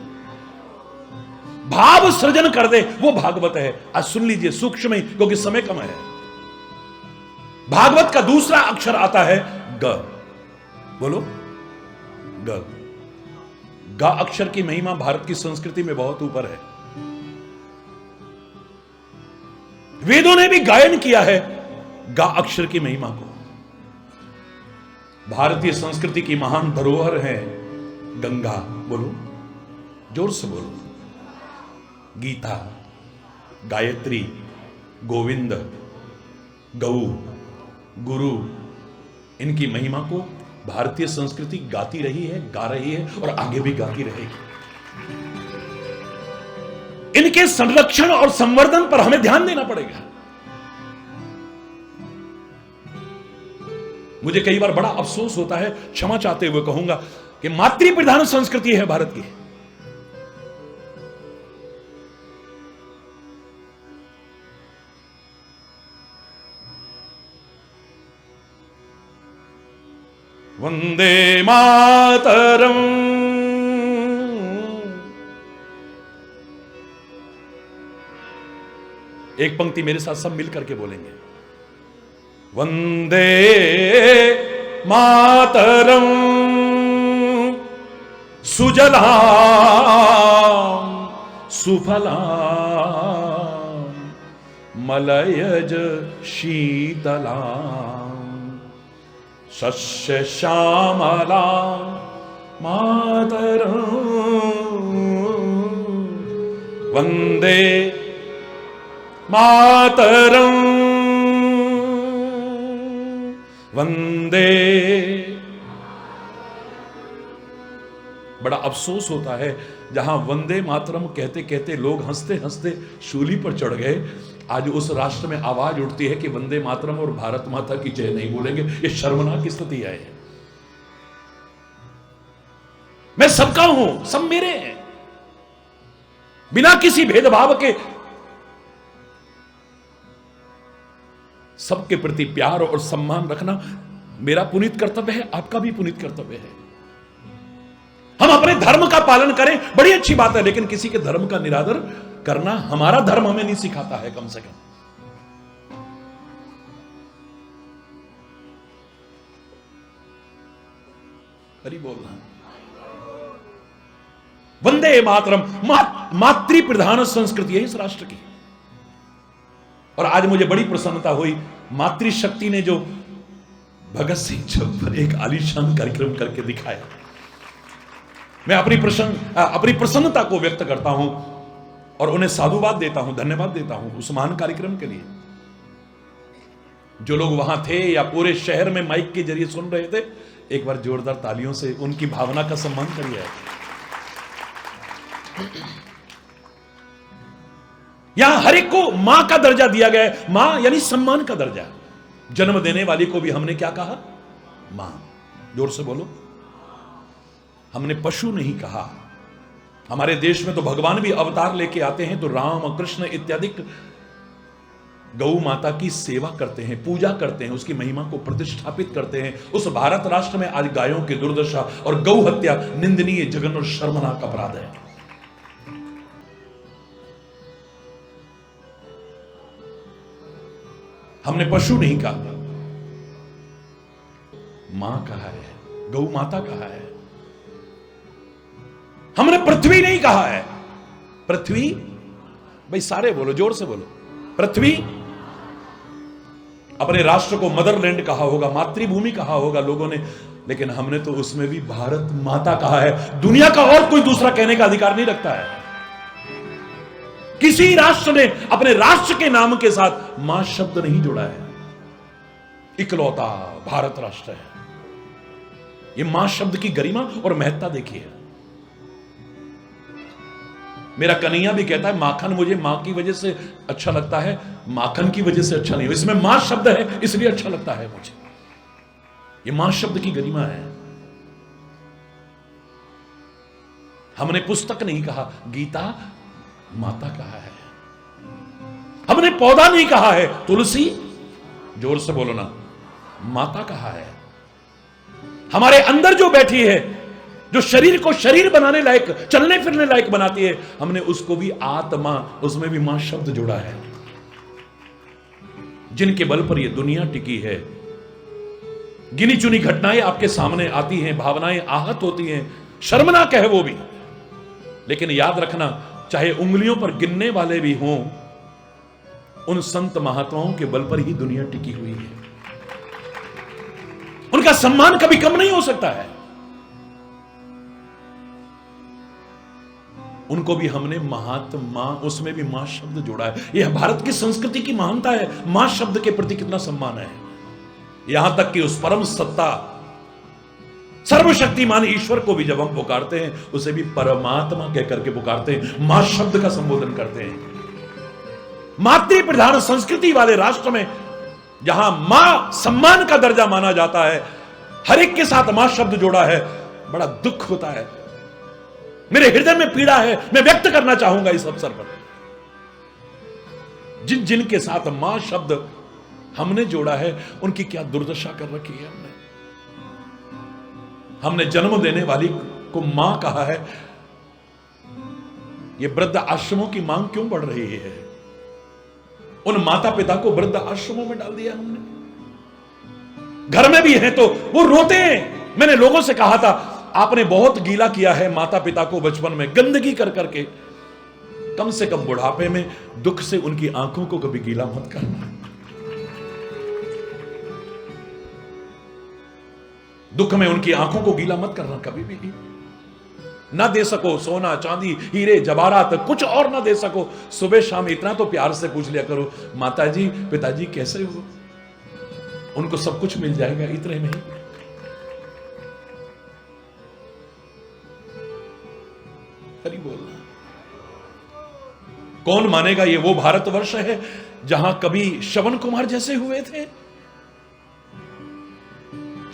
भाव सृजन कर दे वो भागवत है। आज सुन लीजिए सूक्ष्म ही, क्योंकि समय कम है। भागवत का दूसरा अक्षर आता है ग। बोलो ग। गा अक्षर की महिमा भारत की संस्कृति में बहुत ऊपर है। वेदों ने भी गायन किया है गा अक्षर की महिमा को। भारतीय संस्कृति की महान धरोहर है गंगा, बोलो जोर से बोलो, गीता, गायत्री, गोविंद, गौ, गुरु, इनकी महिमा को भारतीय संस्कृति गाती रही है, गा रही है और आगे भी गाती रहेगी। इनके संरक्षण और संवर्धन पर हमें ध्यान देना पड़ेगा। मुझे कई बार बड़ा अफसोस होता है, क्षमा चाहते हुए कहूंगा, कि मातृ प्रधान संस्कृति है भारत की। वंदे मातरम, एक पंक्ति मेरे साथ सब मिल करके बोलेंगे, वंदे मातरम सुजलाम सुफलाम मलयज शीतलाम शस्य श्यामलाम मातरम वंदे मातरम वंदे। बड़ा अफसोस होता है, जहां वंदे मातरम कहते कहते लोग हंसते हंसते शूली पर चढ़ गए, आज उस राष्ट्र में आवाज उठती है कि वंदे मातरम और भारत माता की जय नहीं बोलेंगे। ये शर्मनाक स्थिति है। मैं सबका हूं, सब मेरे हैं, बिना किसी भेदभाव के सबके प्रति प्यार और सम्मान रखना मेरा पुनीत कर्तव्य है, आपका भी पुनीत कर्तव्य है। हम अपने धर्म का पालन करें, बड़ी अच्छी बात है, लेकिन किसी के धर्म का निरादर करना हमारा धर्म हमें नहीं सिखाता है। कम से कम हरि बोलना। वंदे मातरम मातृ प्रधान संस्कृति है इस राष्ट्र की। और आज मुझे बड़ी प्रसन्नता हुई, मातृशक्ति ने जो भगत सिंह चौक पर एक आलीशान कार्यक्रम करके दिखाया। मैं अपनी प्रसन्नता को व्यक्त करता हूं और उन्हें साधुवाद देता हूं, धन्यवाद देता हूं उस महान कार्यक्रम के लिए। जो लोग वहां थे या पूरे शहर में माइक के जरिए सुन रहे थे, एक बार जोरदार तालियों से उनकी भावना का सम्मान करिए। यहां हर एक को मां का दर्जा दिया गया है, मां यानी सम्मान का दर्जा। जन्म देने वाली को भी हमने क्या कहा? मां। जोर से बोलो। हमने पशु नहीं कहा। हमारे देश में तो भगवान भी अवतार लेके आते हैं तो राम, कृष्ण इत्यादि गौ माता की सेवा करते हैं, पूजा करते हैं, उसकी महिमा को प्रतिष्ठापित करते हैं। उस भारत राष्ट्र में आज गायों की दुर्दशा और गौ हत्या निंदनीय, जघन्य और शर्मनाक अपराध है। हमने पशु नहीं कहा, मां कहा है, गौ माता कहा है। हमने पृथ्वी नहीं कहा है। पृथ्वी, भाई सारे बोलो, जोर से बोलो। पृथ्वी, अपने राष्ट्र को मदरलैंड कहा होगा, मातृभूमि कहा होगा लोगों ने, लेकिन हमने तो उसमें भी भारत माता कहा है। दुनिया का और कोई दूसरा कहने का अधिकार नहीं रखता है। किसी राष्ट्र ने अपने राष्ट्र के नाम के साथ मां शब्द नहीं जोड़ा है। इकलौता भारत राष्ट्र है। यह मां शब्द की गरिमा और महत्ता देखिए। मेरा कन्हैया भी कहता है, माखन मुझे मां की वजह से अच्छा लगता है, माखन की वजह से अच्छा नहीं। इसमें मां शब्द है इसलिए अच्छा लगता है मुझे। यह मां शब्द की गरिमा है। हमने पुस्तक नहीं कहा, गीता माता कहा है। हमने पौधा नहीं कहा है, तुलसी, जोर से बोलो ना, माता कहा है। हमारे अंदर जो बैठी है, जो शरीर को शरीर बनाने लायक, चलने फिरने लायक बनाती है, हमने उसको भी आत्मा, उसमें भी मां शब्द जोड़ा है। जिनके बल पर यह दुनिया टिकी है। गिनी चुनी घटनाएं आपके सामने आती हैं, भावनाएं आहत होती हैं, शर्मनाक है वो भी। लेकिन याद रखना, चाहे उंगलियों पर गिनने वाले भी हों, उन संत महात्माओं के बल पर ही दुनिया टिकी हुई है। उनका सम्मान कभी कम नहीं हो सकता है। उनको भी हमने महात्मा, उसमें भी मां शब्द जोड़ा है। यह भारत की संस्कृति की महानता है, मां शब्द के प्रति कितना सम्मान है। यहां तक कि उस परम सत्ता सर्वशक्तिमान ईश्वर को भी जब हम पुकारते हैं, उसे भी परमात्मा कह करके पुकारते हैं, मां शब्द का संबोधन करते हैं। मातृ प्रधान संस्कृति वाले राष्ट्र में जहां मां सम्मान का दर्जा माना जाता है, हर एक के साथ मां शब्द जोड़ा है, बड़ा दुख होता है। मेरे हृदय में पीड़ा है, मैं व्यक्त करना चाहूंगा इस अवसर पर। जिन जिन के साथ मां शब्द हमने जोड़ा है, उनकी क्या दुर्दशा कर रखी है हमने जन्म देने वाली को मां कहा है। ये वृद्ध आश्रमों की मांग क्यों बढ़ रही है? उन माता पिता को वृद्ध आश्रमों में डाल दिया हमने। घर में भी है तो वो रोते हैं। मैंने लोगों से कहा था, आपने बहुत गीला किया है माता पिता को बचपन में, गंदगी कर करके, कम से कम बुढ़ापे में दुख से उनकी आंखों को कभी गीला मत करना। दुख में उनकी आंखों को गीला मत करना कभी भी। ना दे सको सोना चांदी हीरे जवाहरात, कुछ और ना दे सको, सुबह शाम इतना तो प्यार से पूछ लिया करो, माताजी पिताजी कैसे हो? उनको सब कुछ मिल जाएगा इतने में ही। हरि बोल। कौन मानेगा ये वो भारतवर्ष है जहां कभी श्रवण कुमार जैसे हुए थे?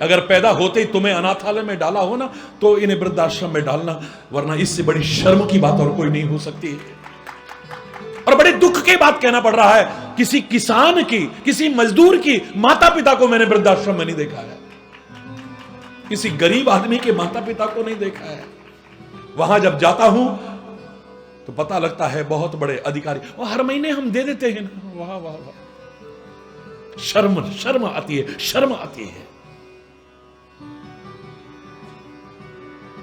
अगर पैदा होते ही तुम्हें अनाथालय में डाला हो ना, तो इन्हें वृद्धाश्रम में डालना, वरना इससे बड़ी शर्म की बात और कोई नहीं हो सकती। और बड़े दुख की बात कहना पड़ रहा है, किसी किसान की, किसी मजदूर की माता पिता को मैंने वृद्धाश्रम में नहीं देखा है, किसी गरीब आदमी के माता पिता को नहीं देखा है। वहां जब जाता हूं तो पता लगता है बहुत बड़े अधिकारी, और हर महीने हम दे देते हैं ना। वाह वाह वाह, शर्म आती है, शर्म आती है।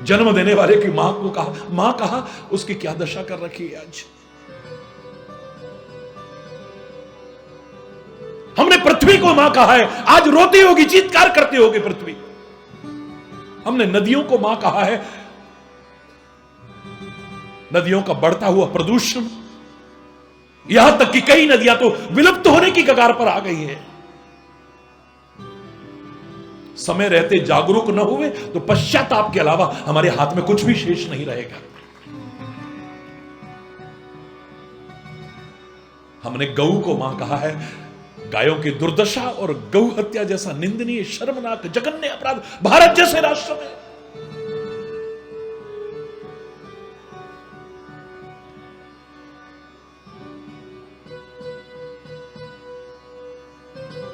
जन्म देने वाले की मां को कहा, मां कहा, उसकी क्या दशा कर रखी है आज। हमने पृथ्वी को मां कहा है, आज रोती होगी, चीत्कार करती होगी पृथ्वी। हमने नदियों को मां कहा है, नदियों का बढ़ता हुआ प्रदूषण, यहां तक कि कई नदियां तो विलुप्त होने की कगार पर आ गई है। समय रहते जागरूक न हुए तो पश्चाताप के अलावा हमारे हाथ में कुछ भी शेष नहीं रहेगा। हमने गौ को मां कहा है। गायों की दुर्दशा और गौ हत्या जैसा निंदनीय, शर्मनाक, जघन्य अपराध भारत जैसे राष्ट्र में।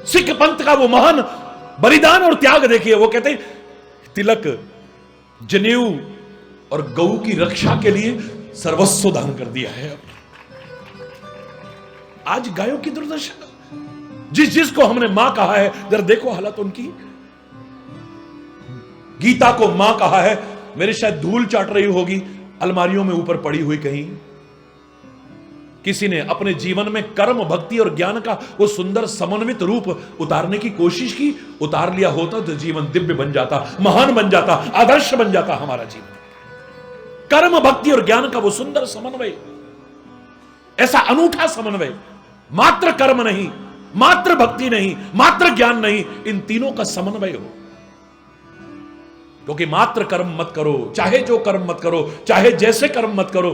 सिख पंथ का वो महान बलिदान और त्याग देखिए। वो कहते हैं तिलक, जनेऊ और गौ की रक्षा के लिए सर्वस्व दान कर दिया है। आज गायों की दुर्दशा, जिसको हमने मां कहा है, जरा देखो हालत उनकी। गीता को मां कहा है, मेरी शायद धूल चाट रही होगी अलमारियों में ऊपर पड़ी हुई कहीं। किसी ने अपने जीवन में कर्म, भक्ति और ज्ञान का वो सुंदर समन्वित रूप उतारने की कोशिश की, उतार लिया होता तो जीवन दिव्य बन जाता, महान बन जाता, आदर्श बन जाता हमारा जीवन। कर्म, भक्ति और ज्ञान का वो सुंदर समन्वय, ऐसा अनूठा समन्वय, मात्र कर्म नहीं, मात्र भक्ति नहीं, मात्र ज्ञान नहीं, इन तीनों का समन्वय हो। क्योंकि मात्र कर्म मत करो, चाहे जो कर्म मत करो, चाहे जैसे कर्म मत करो,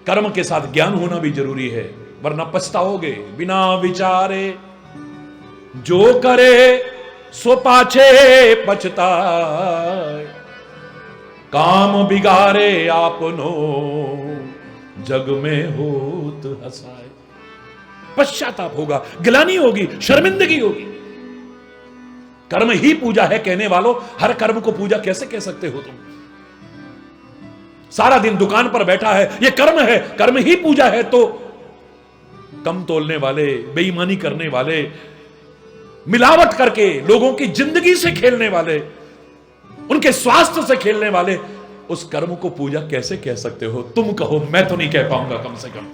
कर्म के साथ ज्ञान होना भी जरूरी है, वरना पछताओगे। बिना विचारे जो करे सो पाछे पछताए, काम बिगाड़े आपनो जग में होत हंसाए। पश्चाताप होगा, गिलानी होगी, शर्मिंदगी होगी। कर्म ही पूजा है कहने वालों, हर कर्म को पूजा कैसे कह सकते हो तुम? सारा दिन दुकान पर बैठा है, यह कर्म है, कर्म ही पूजा है तो कम तोलने वाले, बेईमानी करने वाले, मिलावट करके लोगों की जिंदगी से खेलने वाले, उनके स्वास्थ्य से खेलने वाले, उस कर्म को पूजा कैसे कह सकते हो? तुम कहो, मैं तो नहीं कह पाऊंगा कम से कम।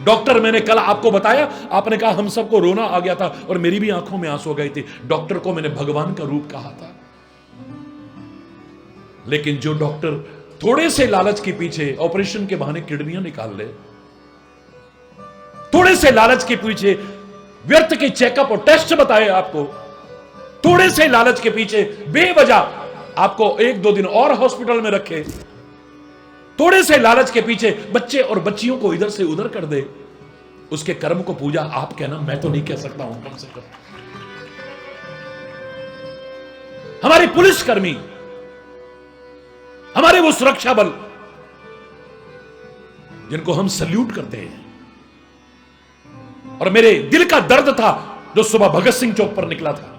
डॉक्टर, मैंने कल आपको बताया, आपने कहा हम सबको रोना आ गया था और मेरी भी आंखों में आंसू आ गई थी। डॉक्टर को मैंने भगवान का रूप कहा था। लेकिन जो डॉक्टर थोड़े से लालच के पीछे ऑपरेशन के बहाने किडनियां निकाल ले, थोड़े से लालच के पीछे व्यर्थ के चेकअप और टेस्ट बताए आपको, थोड़े से लालच के पीछे बेवजह आपको 1-2 दिन और हॉस्पिटल में रखे, थोड़े से लालच के पीछे बच्चे और बच्चियों को इधर से उधर कर दे, उसके कर्म को पूजा आप कहना, मैं तो नहीं कह सकता हूं कम से कम। हमारे पुलिसकर्मी, हमारे वो सुरक्षा बल जिनको हम सल्यूट करते हैं, और मेरे दिल का दर्द था जो सुबह भगत सिंह चौक पर निकला था।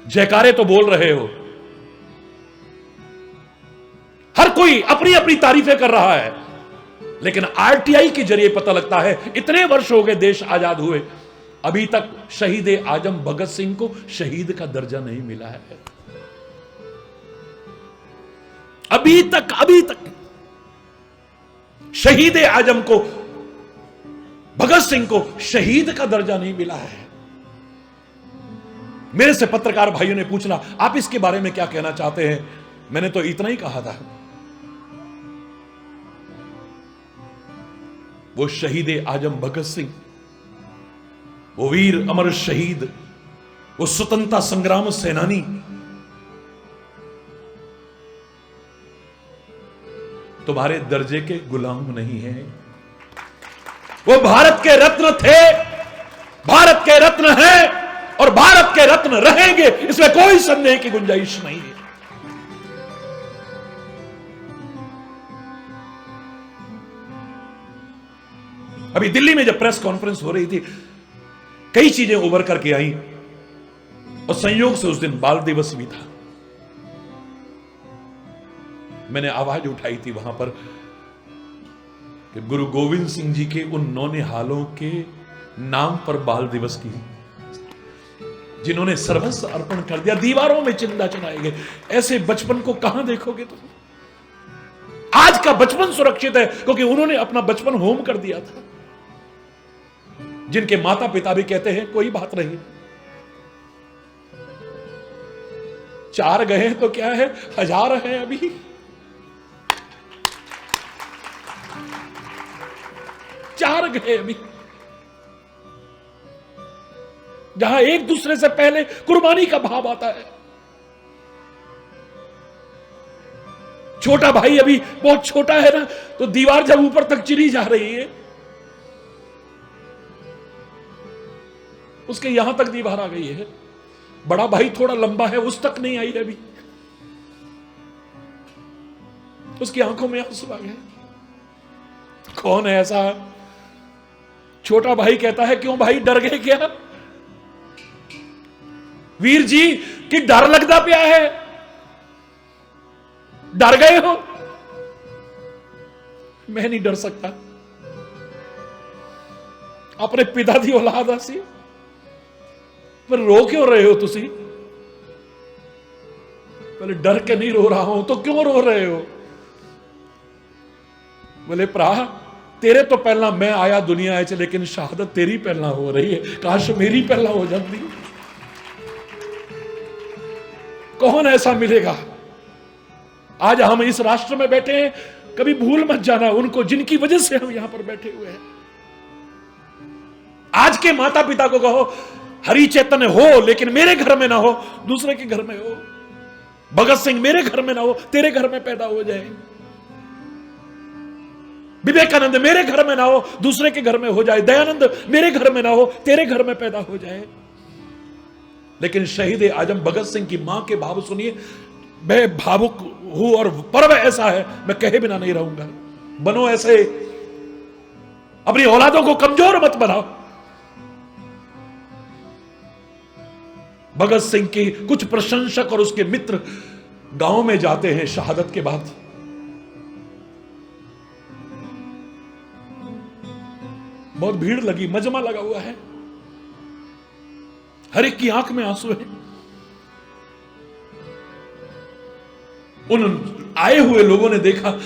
जयकारे तो बोल रहे हो, हर कोई अपनी अपनी तारीफें कर रहा है, लेकिन आरटीआई के जरिए पता लगता है इतने वर्ष हो गए देश आजाद हुए, अभी तक शहीद आजम भगत सिंह को शहीद का दर्जा नहीं मिला है। अभी तक शहीद आजम को, भगत सिंह को शहीद का दर्जा नहीं मिला है। मेरे से पत्रकार भाइयों ने पूछना, आप इसके बारे में क्या कहना चाहते हैं? मैंने तो इतना ही कहा था, वो शहीद आजम भगत सिंह, वो वीर अमर शहीद, वो स्वतंत्रता संग्राम सेनानी तुम्हारे दर्जे के गुलाम नहीं है। वो भारत के रत्न थे, भारत के रत्न हैं और भारत के रत्न रहेंगे, इसमें कोई संदेह की गुंजाइश नहीं है। अभी दिल्ली में जब प्रेस कॉन्फ्रेंस हो रही थी, कई चीजें उभर करके आई और संयोग से उस दिन बाल दिवस भी था। मैंने आवाज उठाई थी वहां पर कि गुरु गोविंद सिंह जी के उन नौनिहालों के नाम पर बाल दिवस की, जिन्होंने सर्वस्व अर्पण कर दिया, दीवारों में चिंता चढ़ाए गए। ऐसे बचपन को कहां देखोगे तुम? आज का बचपन सुरक्षित है क्योंकि उन्होंने अपना बचपन होम कर दिया था। जिनके माता पिता भी कहते हैं कोई बात नहीं, 4 गए तो क्या है, 1000 है अभी। चार गए अभी, जहां एक दूसरे से पहले कुर्बानी का भाव आता है। छोटा भाई अभी बहुत छोटा है ना, तो दीवार जब ऊपर तक चली जा रही है, उसके यहां तक दीवार आ गई है। बड़ा भाई थोड़ा लंबा है, उस तक नहीं आई अभी, उसकी आंखों में आंसू आ गए। कौन है ऐसा? छोटा भाई कहता है, क्यों भाई डर गए क्या वीर जी, कि डर लगता पिया है? डर गए हो? मैं नहीं डर सकता, अपने पिता दी औलाद आसी, पर रो क्यों रहे हो तुसी? बोले डर के नहीं रो रहा हूं, तो क्यों रो रहे हो? बोले भरा तेरे तो पहला मैं आया दुनिया च, लेकिन शहादत तेरी पहला हो रही है, काश मेरी पहला हो जाती। कौन ऐसा मिलेगा? आज हम इस राष्ट्र में बैठे हैं, कभी भूल मत जाना उनको जिनकी वजह से हम यहां पर बैठे हुए हैं। आज के माता पिता को कहो हरि चैतन्य हो, लेकिन मेरे घर में ना हो, दूसरे के घर में हो। भगत सिंह मेरे घर में ना हो, तेरे घर में पैदा हो जाए। विवेकानंद मेरे घर में ना हो, दूसरे के घर में हो जाए। दयानंद मेरे घर में ना हो, तेरे घर में पैदा हो जाए। लेकिन शहीद आजम भगत सिंह की मां के भाव सुनिए, मैं भावुक हूं और पर्व ऐसा है, मैं कहे बिना नहीं रहूंगा। बनो ऐसे, अपनी औलादों को कमजोर मत बनाओ। भगत सिंह के कुछ प्रशंसक और उसके मित्र गांव में जाते हैं शहादत के बाद। बहुत भीड़ लगी, मजमा लगा हुआ है, हर एक की आंख में आंसू है। उन आए हुए लोगों ने देखा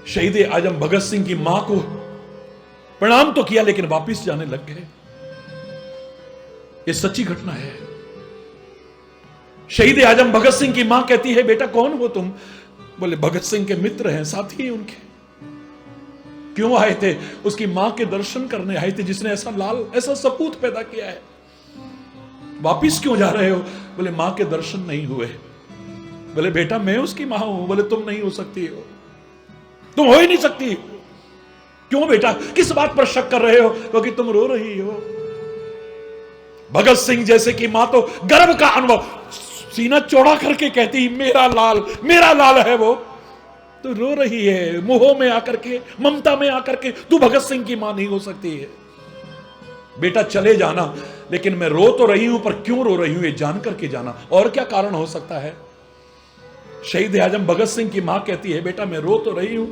शहीद आजम भगत सिंह की मां को प्रणाम तो किया लेकिन वापिस जाने लग गए। यह सच्ची घटना है। शहीद आजम भगत सिंह की मां कहती है, बेटा कौन हो तुम? बोले भगत सिंह के मित्र हैं, साथी हैं उनके। क्यों आए थे? उसकी मां के दर्शन करने आए थे जिसने ऐसा लाल, ऐसा सपूत पैदा किया है। वापिस क्यों जा रहे हो? बोले मां के दर्शन नहीं हुए। बोले बेटा मैं उसकी मां हूं। बोले तुम नहीं हो सकती हो, तुम हो ही नहीं सकती। क्यों बेटा, किस बात पर शक कर रहे हो? क्योंकि तुम रो रही हो। भगत सिंह जैसे की मां तो गर्व का अनुभव, सीना चौड़ा करके कहती मेरा लाल है वो। तो रो रही है मोह में आकर के, ममता में आकर के। तू भगत सिंह की मां नहीं हो सकती है। बेटा चले जाना, लेकिन मैं रो तो रही हूं, पर क्यों रो रही हूं ये जान करके जाना। और क्या कारण हो सकता है? शहीद आजम भगत सिंह की मां कहती है, बेटा मैं रो तो रही हूं,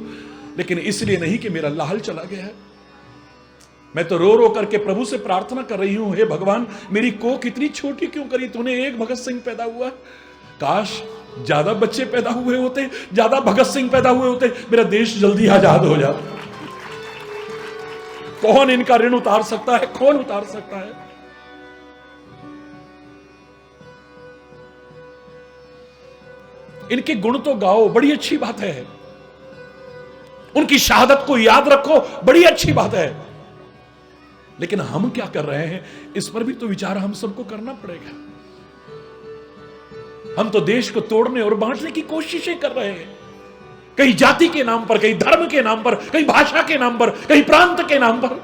लेकिन इसलिए नहीं कि मेरा लाल चला गया है। मैं तो रो रो करके प्रभु से प्रार्थना कर रही हूं, हे भगवान मेरी कोख इतनी छोटी क्यों करी तूने? एक भगत सिंह पैदा हुआ, काश ज्यादा बच्चे पैदा हुए होते, ज्यादा भगत सिंह पैदा हुए होते, मेरा देश जल्दी आजाद हो जाता। कौन इनका ऋण उतार सकता है? कौन उतार सकता है? इनके गुण तो गाओ, बड़ी अच्छी बात है। उनकी शहादत को याद रखो, बड़ी अच्छी बात है। लेकिन हम क्या कर रहे हैं, इस पर भी तो विचार हम सबको करना पड़ेगा। हम तो देश को तोड़ने और बांटने की कोशिशें कर रहे हैं, कहीं जाति के नाम पर, कहीं धर्म के नाम पर, कहीं भाषा के नाम पर, कहीं प्रांत के नाम पर।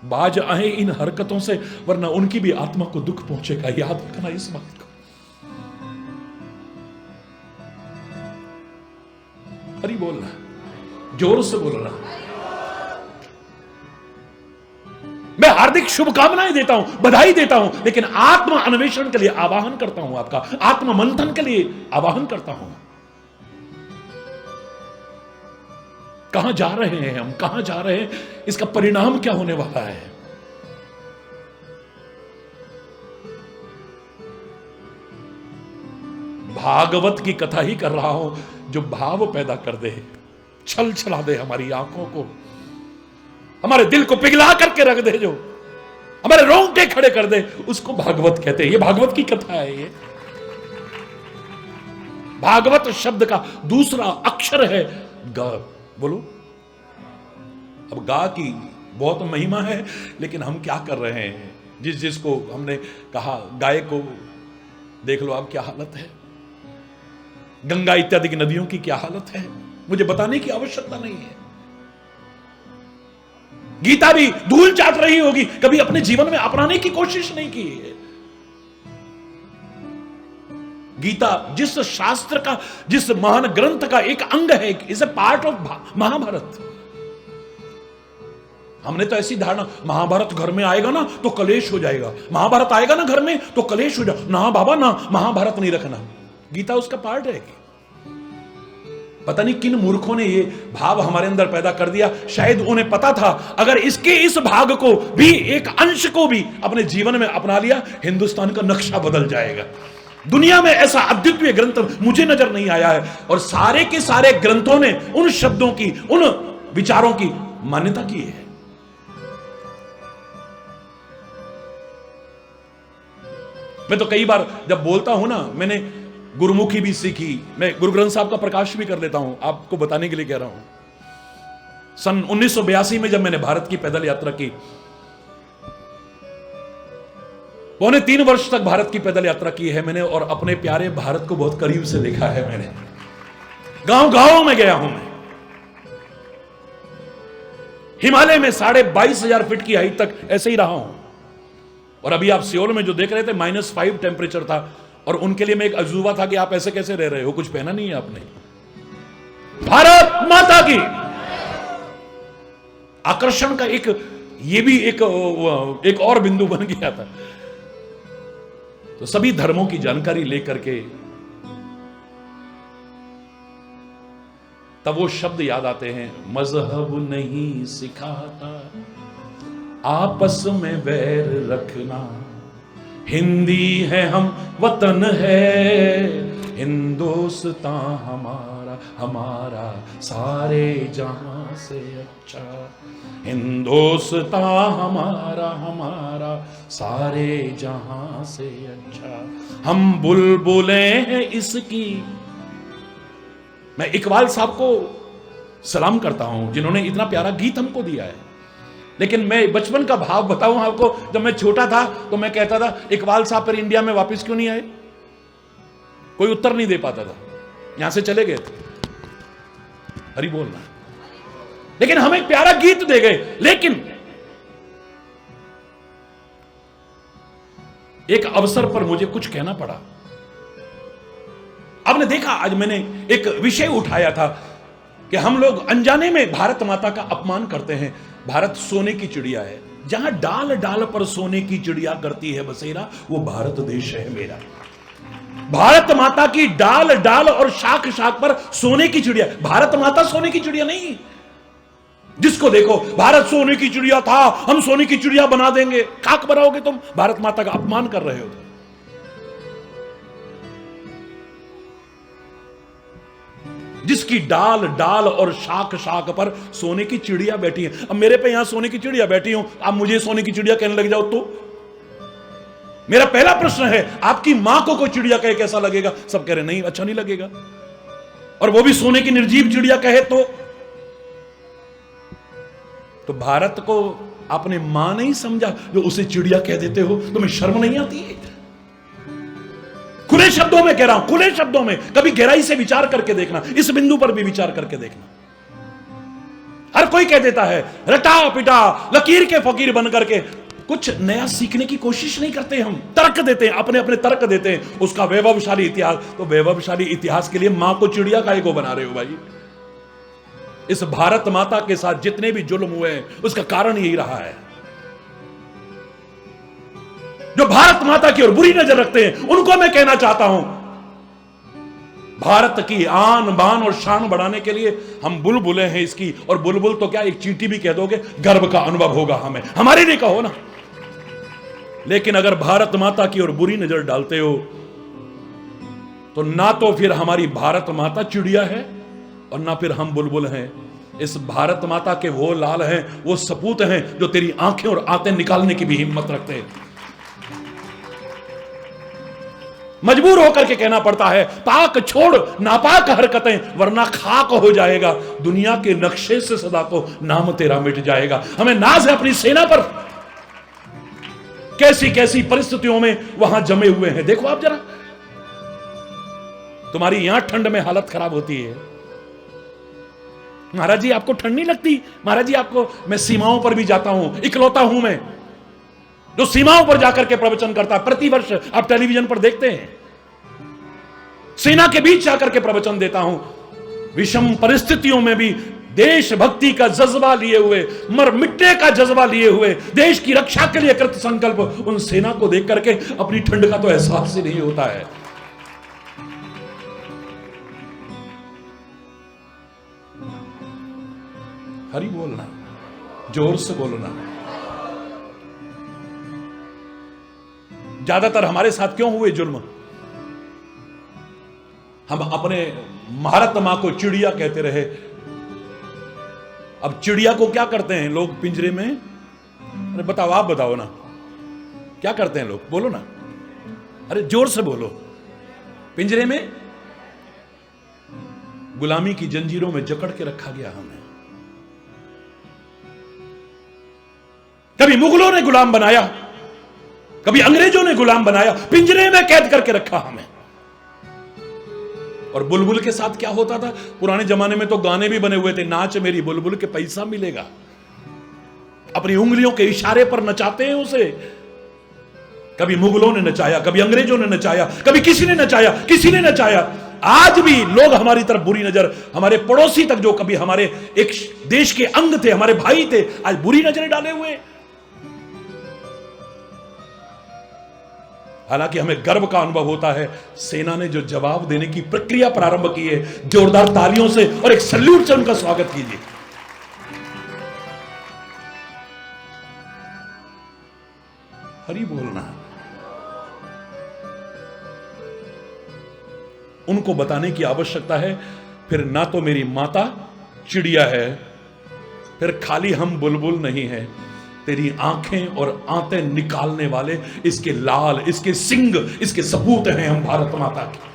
बाज आए इन हरकतों से, वरना उनकी भी आत्मा को दुख पहुंचेगा। याद रखना इस बात को। हरि बोलना, जोर से बोलना। मैं हार्दिक शुभकामनाएं देता हूं, बधाई देता हूं, लेकिन आत्म अन्वेषण के लिए आवाहन करता हूं, आपका आत्म मंथन के लिए आवाहन करता हूं। कहां जा रहे हैं हम, कहां जा रहे हैं? इसका परिणाम क्या होने वाला है? भागवत की कथा ही कर रहा हूं, जो भाव पैदा कर दे, छल छला दे हमारी आंखों को, हमारे दिल को पिघला करके रख दे, जो हमारे रोंगटे खड़े कर दे, उसको भागवत कहते हैं। ये भागवत की कथा है। ये भागवत शब्द का दूसरा अक्षर है ग। बोलो। अब गा की बहुत महिमा है, लेकिन हम क्या कर रहे हैं? जिसको हमने कहा गाय को देख लो आप क्या हालत है, गंगा इत्यादि की नदियों की क्या हालत है, मुझे बताने की आवश्यकता नहीं है। गीता भी धूल चाट रही होगी, कभी अपने जीवन में अपनाने की कोशिश नहीं की है। गीता जिस शास्त्र का, जिस महान ग्रंथ का एक अंग है, is a part of Mahabharat. हमने तो ऐसी धारणा, महाभारत घर में आएगा ना तो कलेश हो जाएगा, महाभारत आएगा ना घर में तो कलेश हो जाएगा। ना बाबा ना, महाभारत नहीं रखना। गीता उसका पार्ट है। पता नहीं किन मूर्खों ने ये भाव हमारे अंदर पैदा कर दिया। शायद उन्हें पता था अगर इसके इस भाग को भी, एक अंश को भी अपने जीवन में अपना लिया, हिंदुस्तान का नक्शा बदल जाएगा। दुनिया में ऐसा अद्वितीय ग्रंथ मुझे नजर नहीं आया है, और सारे के सारे ग्रंथों ने उन शब्दों की, उन विचारों की मान्यता की है। मैं तो कई बार जब बोलता हूं ना, मैंने गुरुमुखी भी सीखी, मैं गुरु ग्रंथ साहब का प्रकाश भी कर देता हूं, आपको बताने के लिए कह रहा हूं। सन 1982 में जब मैंने भारत की पैदल यात्रा की, 3.25 वर्ष तक भारत की पैदल यात्रा की है मैंने, और अपने प्यारे भारत को बहुत करीब से देखा है मैंने। गांव गांव में गया हूं मैं, हिमालय में 22,500 फीट की हाइट तक ऐसे ही रहा हूं। और अभी आप सियोल में जो देख रहे थे, -5 टेम्परेचर था, और उनके लिए मैं एक अजूबा था कि आप ऐसे कैसे रह रहे हो, कुछ पहना नहीं है आपने। भारत माता की। आकर्षण का एक, ये भी एक और बिंदु बन गया था। तो सभी धर्मों की जानकारी लेकर के तब वो शब्द याद आते हैं, मजहब नहीं सिखाता आपस में वैर रखना, हिंदी है हम वतन है, हिंदुस्तान हमारा हमारा सारे जहां से अच्छा, हिंदुस्तान हमारा हमारा सारे जहां से अच्छा, हम बुलबुलें हैं इसकी। मैं इकबाल साहब को सलाम करता हूं जिन्होंने इतना प्यारा गीत हमको दिया है। लेकिन मैं बचपन का भाव बताऊं आपको, जब मैं छोटा था तो मैं कहता था इकबाल साहब पर इंडिया में वापस क्यों नहीं आए। कोई उत्तर नहीं दे पाता था, यहां से चले गए थे। हरि बोलना। लेकिन हम एक प्यारा गीत दे गए। लेकिन एक अवसर पर मुझे कुछ कहना पड़ा। आपने देखा, आज मैंने एक विषय उठाया था कि हम लोग अनजाने में भारत माता का अपमान करते हैं। भारत सोने की चिड़िया है, जहां डाल डाल पर सोने की चिड़िया करती है बसेरा, वो भारत देश है मेरा। भारत माता की डाल डाल और शाख शाख पर सोने की चिड़िया। भारत माता सोने की चिड़िया नहीं। जिसको देखो भारत सोने की चिड़िया था, हम सोने की चिड़िया बना देंगे। खाक बनाओगे तुम, भारत माता का अपमान कर रहे हो। जिसकी डाल डाल और शाख शाख पर सोने की चिड़िया बैठी है। अब मेरे पे यहां सोने की चिड़िया बैठी हूं, आप मुझे सोने की चिड़िया कहने लग जाओ तो मेरा पहला प्रश्न है, आपकी मां को कोई चिड़िया कहे कैसा लगेगा? सब कह रहे नहीं, अच्छा नहीं लगेगा। और वो भी सोने की निर्जीव चिड़िया कहे तो भारत को आपने मां नहीं समझा जो उसे चिड़िया कह देते हो? तुम्हें शर्म नहीं आती है? खुले शब्दों में कह रहा हूं, खुले शब्दों में। कभी गहराई से विचार करके देखना, इस बिंदु पर भी विचार करके देखना। हर कोई कह देता है, रटा पिटा लकीर के फकीर बन करके। कुछ नया सीखने की कोशिश नहीं करते। हम तर्क देते हैं, अपने अपने तर्क देते हैं। उसका वैभवशाली इतिहास, तो वैभवशाली इतिहास के लिए मां को चिड़िया काहे को बना रहे हो भाई? इस भारत माता के साथ जितने भी जुल्म हुए हैं, उसका कारण यही रहा है। जो भारत माता की ओर बुरी नजर रखते हैं, उनको मैं कहना चाहता हूं, भारत की आन बान और शान बढ़ाने के लिए हम बुलबुलें हैं इसकी। और बुलबुल तो क्या, एक चींटी भी कह दोगे, गर्व का अनुभव होगा हमें। हमारे लिए कहो ना। लेकिन अगर भारत माता की ओर बुरी नजर डालते हो, तो ना तो फिर हमारी भारत माता चिड़िया है और ना फिर हम बुलबुल हैं। इस भारत माता के वो लाल हैं, वो सपूत हैं जो तेरी आंखें और आंतें निकालने की भी हिम्मत रखते हैं। मजबूर होकर के कहना पड़ता है, पाक छोड़ नापाक हरकतें, वरना खाक हो जाएगा दुनिया के नक्शे से, सदा को नाम तेरा मिट जाएगा। हमें नाज है अपनी सेना पर, कैसी कैसी परिस्थितियों में वहां जमे हुए हैं। देखो आप जरा, तुम्हारी यहां ठंड में हालत खराब होती है। महाराज जी आपको ठंड नहीं लगती? महाराज जी आपको, मैं सीमाओं पर भी जाता हूं, इकलौता हूं मैं जो सीमाओं पर जाकर के प्रवचन करता है। प्रतिवर्ष आप टेलीविजन पर देखते हैं, सेना के बीच जाकर के प्रवचन देता हूं। विषम परिस्थितियों में भी देशभक्ति का जज्बा लिए हुए, मर मिटने का जज्बा लिए हुए, देश की रक्षा के लिए कृत संकल्प उन सेना को देख करके अपनी ठंड का तो एहसास ही नहीं होता है। हरि बोलना, जोर से बोलना। ज्यादातर हमारे साथ क्यों हुए जुल्म? हम अपने भारत मां को चिड़िया कहते रहे। अब चिड़िया को क्या करते हैं लोग पिंजरे में? अरे बताओ, आप बताओ ना, क्या करते हैं लोग? बोलो ना, अरे जोर से बोलो। पिंजरे में गुलामी की जंजीरों में जकड़ के रखा गया हमें। कभी मुगलों ने गुलाम बनाया, कभी अंग्रेजों ने गुलाम बनाया, पिंजरे में कैद करके रखा हमें। और बुलबुल के साथ क्या होता था? पुराने जमाने में तो गाने भी बने हुए थे, नाच मेरी बुलबुल के पैसा मिलेगा। अपनी उंगलियों के इशारे पर नचाते हैं उसे। कभी मुगलों ने नचाया, कभी अंग्रेजों ने नचाया, कभी किसी ने नचाया, किसी ने नचाया। आज भी लोग हमारी तरफ बुरी नजर, हमारे पड़ोसी तक जो कभी हमारे एक देश के अंग थे, हमारे भाई थे, आज बुरी नजरें डाले हुए। हालांकि हमें गर्व का अनुभव होता है, सेना ने जो जवाब देने की प्रक्रिया प्रारंभ की है, जोरदार तालियों से और एक सैल्यूट से उनका स्वागत कीजिए। हरि बोलना। उनको बताने की आवश्यकता है। फिर ना तो मेरी माता चिड़िया है, फिर खाली हम बुलबुल नहीं है, तेरी आंखें और आंतें निकालने वाले इसके लाल, इसके सिंग, इसके सपूत हैं हम भारत माता के।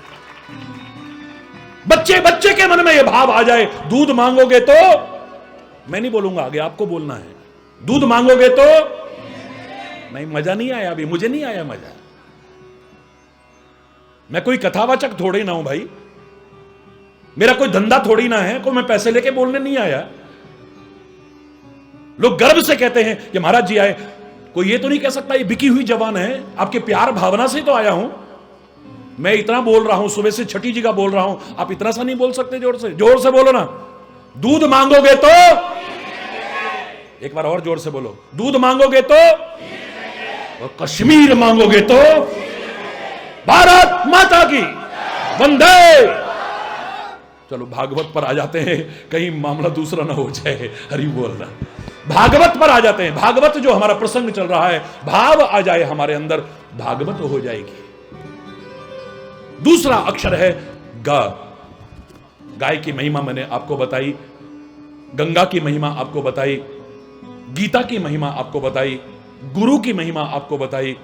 बच्चे बच्चे के मन में यह भाव आ जाए, दूध मांगोगे तो, मैं नहीं बोलूंगा आगे, आपको बोलना है, दूध मांगोगे तो नहीं। मजा नहीं आया अभी, मुझे नहीं आया मजा। मैं कोई कथावाचक थोड़ी ना हूं भाई, मेरा कोई धंधा थोड़ी ना है, कोई मैं पैसे लेके बोलने नहीं आया। लोग गर्व से कहते हैं कि महाराज जी आए, कोई ये तो नहीं कह सकता ये बिकी हुई जवान है, आपके प्यार भावना से तो आया हूं। मैं इतना बोल रहा हूं, सुबह से छठी जी का बोल रहा हूं, आप इतना सा नहीं बोल सकते? जोर से बोलो ना। दूध मांगोगे तो, एक बार और जोर से बोलो, दूध मांगोगे तो, और कश्मीर मांगोगे तो, भारत माता की वंदे। चलो भागवत पर आ जाते हैं, कहीं मामला दूसरा ना हो जाए। हरि बोलना। भागवत पर आ जाते हैं। भागवत जो हमारा प्रसंग चल रहा है, भाव आ जाए हमारे अंदर, भागवत हो जाएगी। दूसरा अक्षर है ग। गाय की महिमा मैंने आपको बताई, गंगा की महिमा आपको बताई, गीता की महिमा आपको बताई, गुरु की महिमा आपको बताई,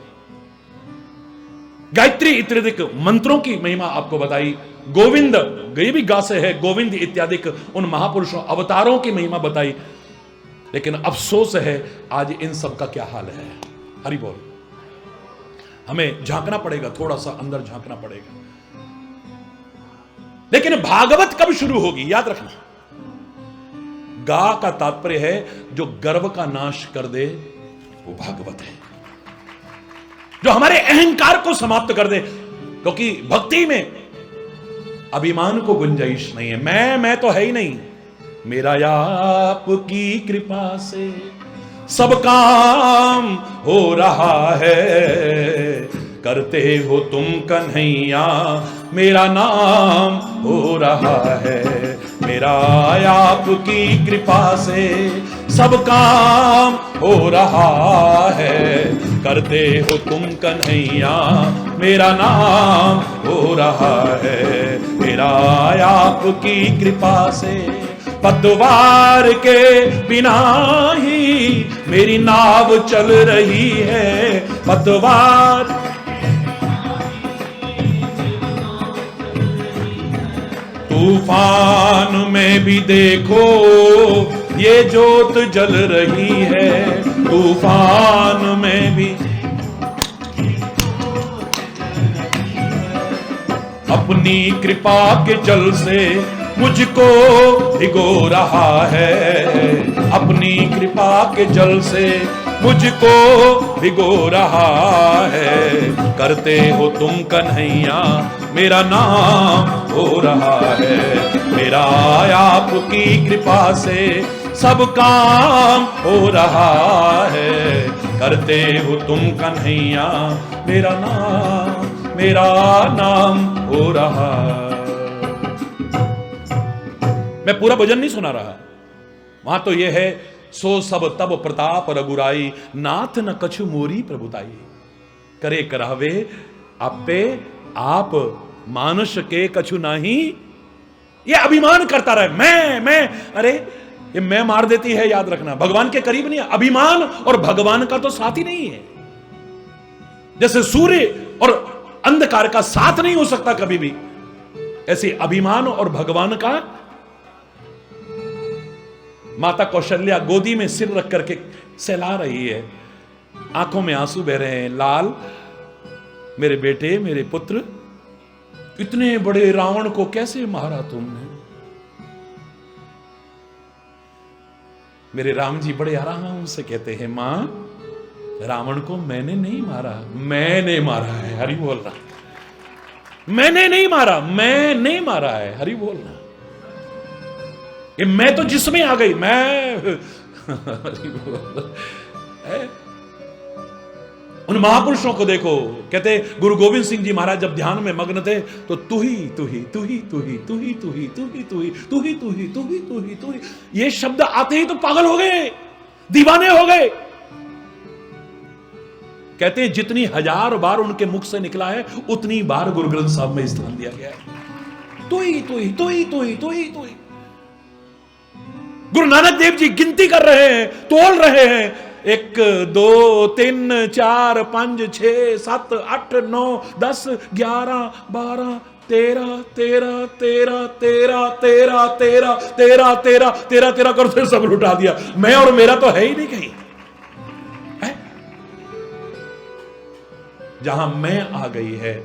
गायत्री इत्यादि मंत्रों की महिमा आपको बताई, गोविंद, ये भी गा से है, गोविंद इत्यादि उन महापुरुषों अवतारों की महिमा बताई। लेकिन अफसोस है आज इन सब का क्या हाल है। हरि बोल। हमें झांकना पड़ेगा, थोड़ा सा अंदर झांकना पड़ेगा। लेकिन भागवत कब शुरू होगी, याद रखना। गा का तात्पर्य है जो गर्व का नाश कर दे, वो भागवत है। जो हमारे अहंकार को समाप्त कर दे, क्योंकि भक्ति में अभिमान को गुंजाइश नहीं है। मैं तो है ही नहीं, मेरा आपकी कृपा से सब काम हो रहा है, करते हो तुम कन्हैया मेरा नाम हो रहा है। मेरा आपकी कृपा से सब काम हो रहा है, करते हो तुम कन्हैया मेरा नाम हो रहा है। मेरा आपकी कृपा से पतवार के बिना ही मेरी नाव चल रही है। पतवार तूफान में भी देखो ये जोत जल रही है। तूफान में भी अपनी कृपा के जल से मुझको भिगो रहा है। अपनी कृपा के जल से मुझको भिगो रहा है। करते हो तुम कन्हैया मेरा नाम हो रहा है। मेरा आपकी कृपा से सब काम हो रहा है। करते हो तुम कन्हैया मेरा नाम हो रहा। मैं पूरा भजन नहीं सुना रहा, वहां तो यह है, सो सब तब प्रताप रघुराई, नाथ न कछु मोरी प्रभुताई। करे करावे आपे आप, मानुष के कछु नहीं। ये अभिमान करता रहे, मैं अरे ये मैं मार देती है, याद रखना। भगवान के करीब नहीं है। अभिमान और भगवान का तो साथ ही नहीं है। जैसे सूर्य और अंधकार का साथ नहीं हो सकता कभी भी, ऐसे अभिमान और भगवान का। माता कौशल्या गोदी में सिर रख करके सहला रही है, आंखों में आंसू बह रहे हैं। लाल, मेरे बेटे, मेरे पुत्र, इतने बड़े रावण को कैसे मारा तुमने? मेरे राम जी बड़े आराम से कहते हैं, मां, रावण को मैंने नहीं मारा, मैंने मारा है। हरि बोल रहा, मैंने नहीं मारा, मैंने मारा है। हरि बोल रहा। ये मैं तो जिसमें आ गई, मैं उन महापुरुषों को देखो, कहते गुरु गोविंद सिंह जी महाराज जब ध्यान में मग्न थे तो तू ही तू ही तू ही तू ही तू ही तू ही तू ही तू ही तू ही तू ही तू ही तू ही तू ही, ये शब्द आते ही तो पागल हो गए, दीवाने हो गए। कहते हैं जितनी हजार बार उनके मुख से निकला है, उतनी बार गुरु ग्रंथ साहब में स्थान दिया गया है। तू ही तू ही तू ही तू ही तू ही तू ही। गुरु नानक देव जी गिनती कर रहे हैं, तोल रहे हैं, 1 2 3 4 5 6 7 8 9 10 11 12 13 13 13 13 13 13 13 13 13 13 करते सब लुटा दिया। मैं और मेरा तो है ही नहीं कहीं है? जहां मैं आ गई है,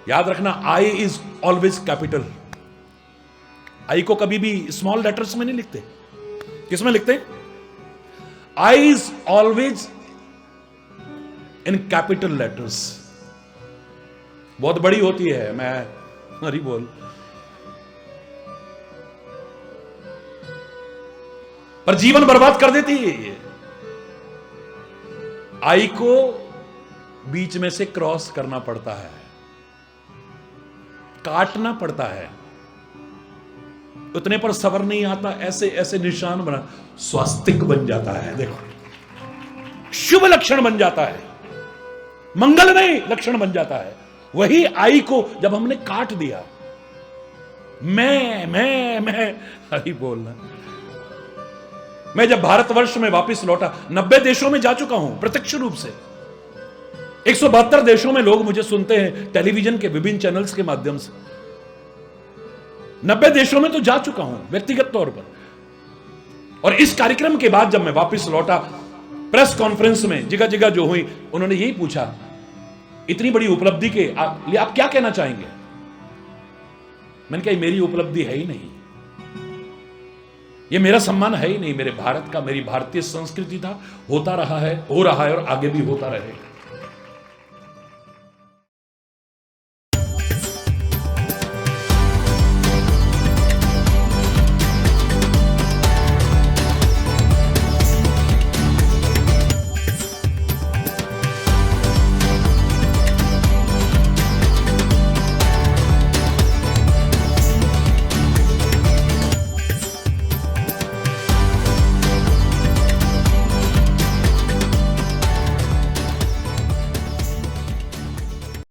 याद रखना, आई इज ऑलवेज कैपिटल। आई को कभी भी स्मॉल लेटर्स में नहीं लिखते। किसमें लिखते हैं? I is always in capital letters. बहुत बड़ी होती है, मैं हरी बोल, पर जीवन बर्बाद कर देती है ये। आई को बीच में से क्रॉस करना पड़ता है, काटना पड़ता है, उतने पर सबर नहीं आता, ऐसे ऐसे निशान बना, स्वास्तिक बन जाता है। देखो, शुभ लक्षण बन जाता है, मंगलमय लक्षण बन जाता है। वही आई को जब हमने काट दिया, मैं हरी बोलना। मैं जब भारतवर्ष में वापस लौटा, 90 देशों में जा चुका हूं प्रत्यक्ष रूप से। 172 देशों में लोग मुझे सुनते हैं टेलीविजन के विभिन्न चैनल्स के माध्यम से। 90 देशों में तो जा चुका हूं व्यक्तिगत तौर पर। और इस कार्यक्रम के बाद जब मैं वापस लौटा, प्रेस कॉन्फ्रेंस में जगह जगह जो हुई, उन्होंने यही पूछा, इतनी बड़ी उपलब्धि के आप क्या कहना चाहेंगे? मैंने कहा, मेरी उपलब्धि है ही नहीं, ये मेरा सम्मान है ही नहीं, मेरे भारत का, मेरी भारतीय संस्कृति था, होता रहा है, हो रहा है और आगे भी होता रहेगा।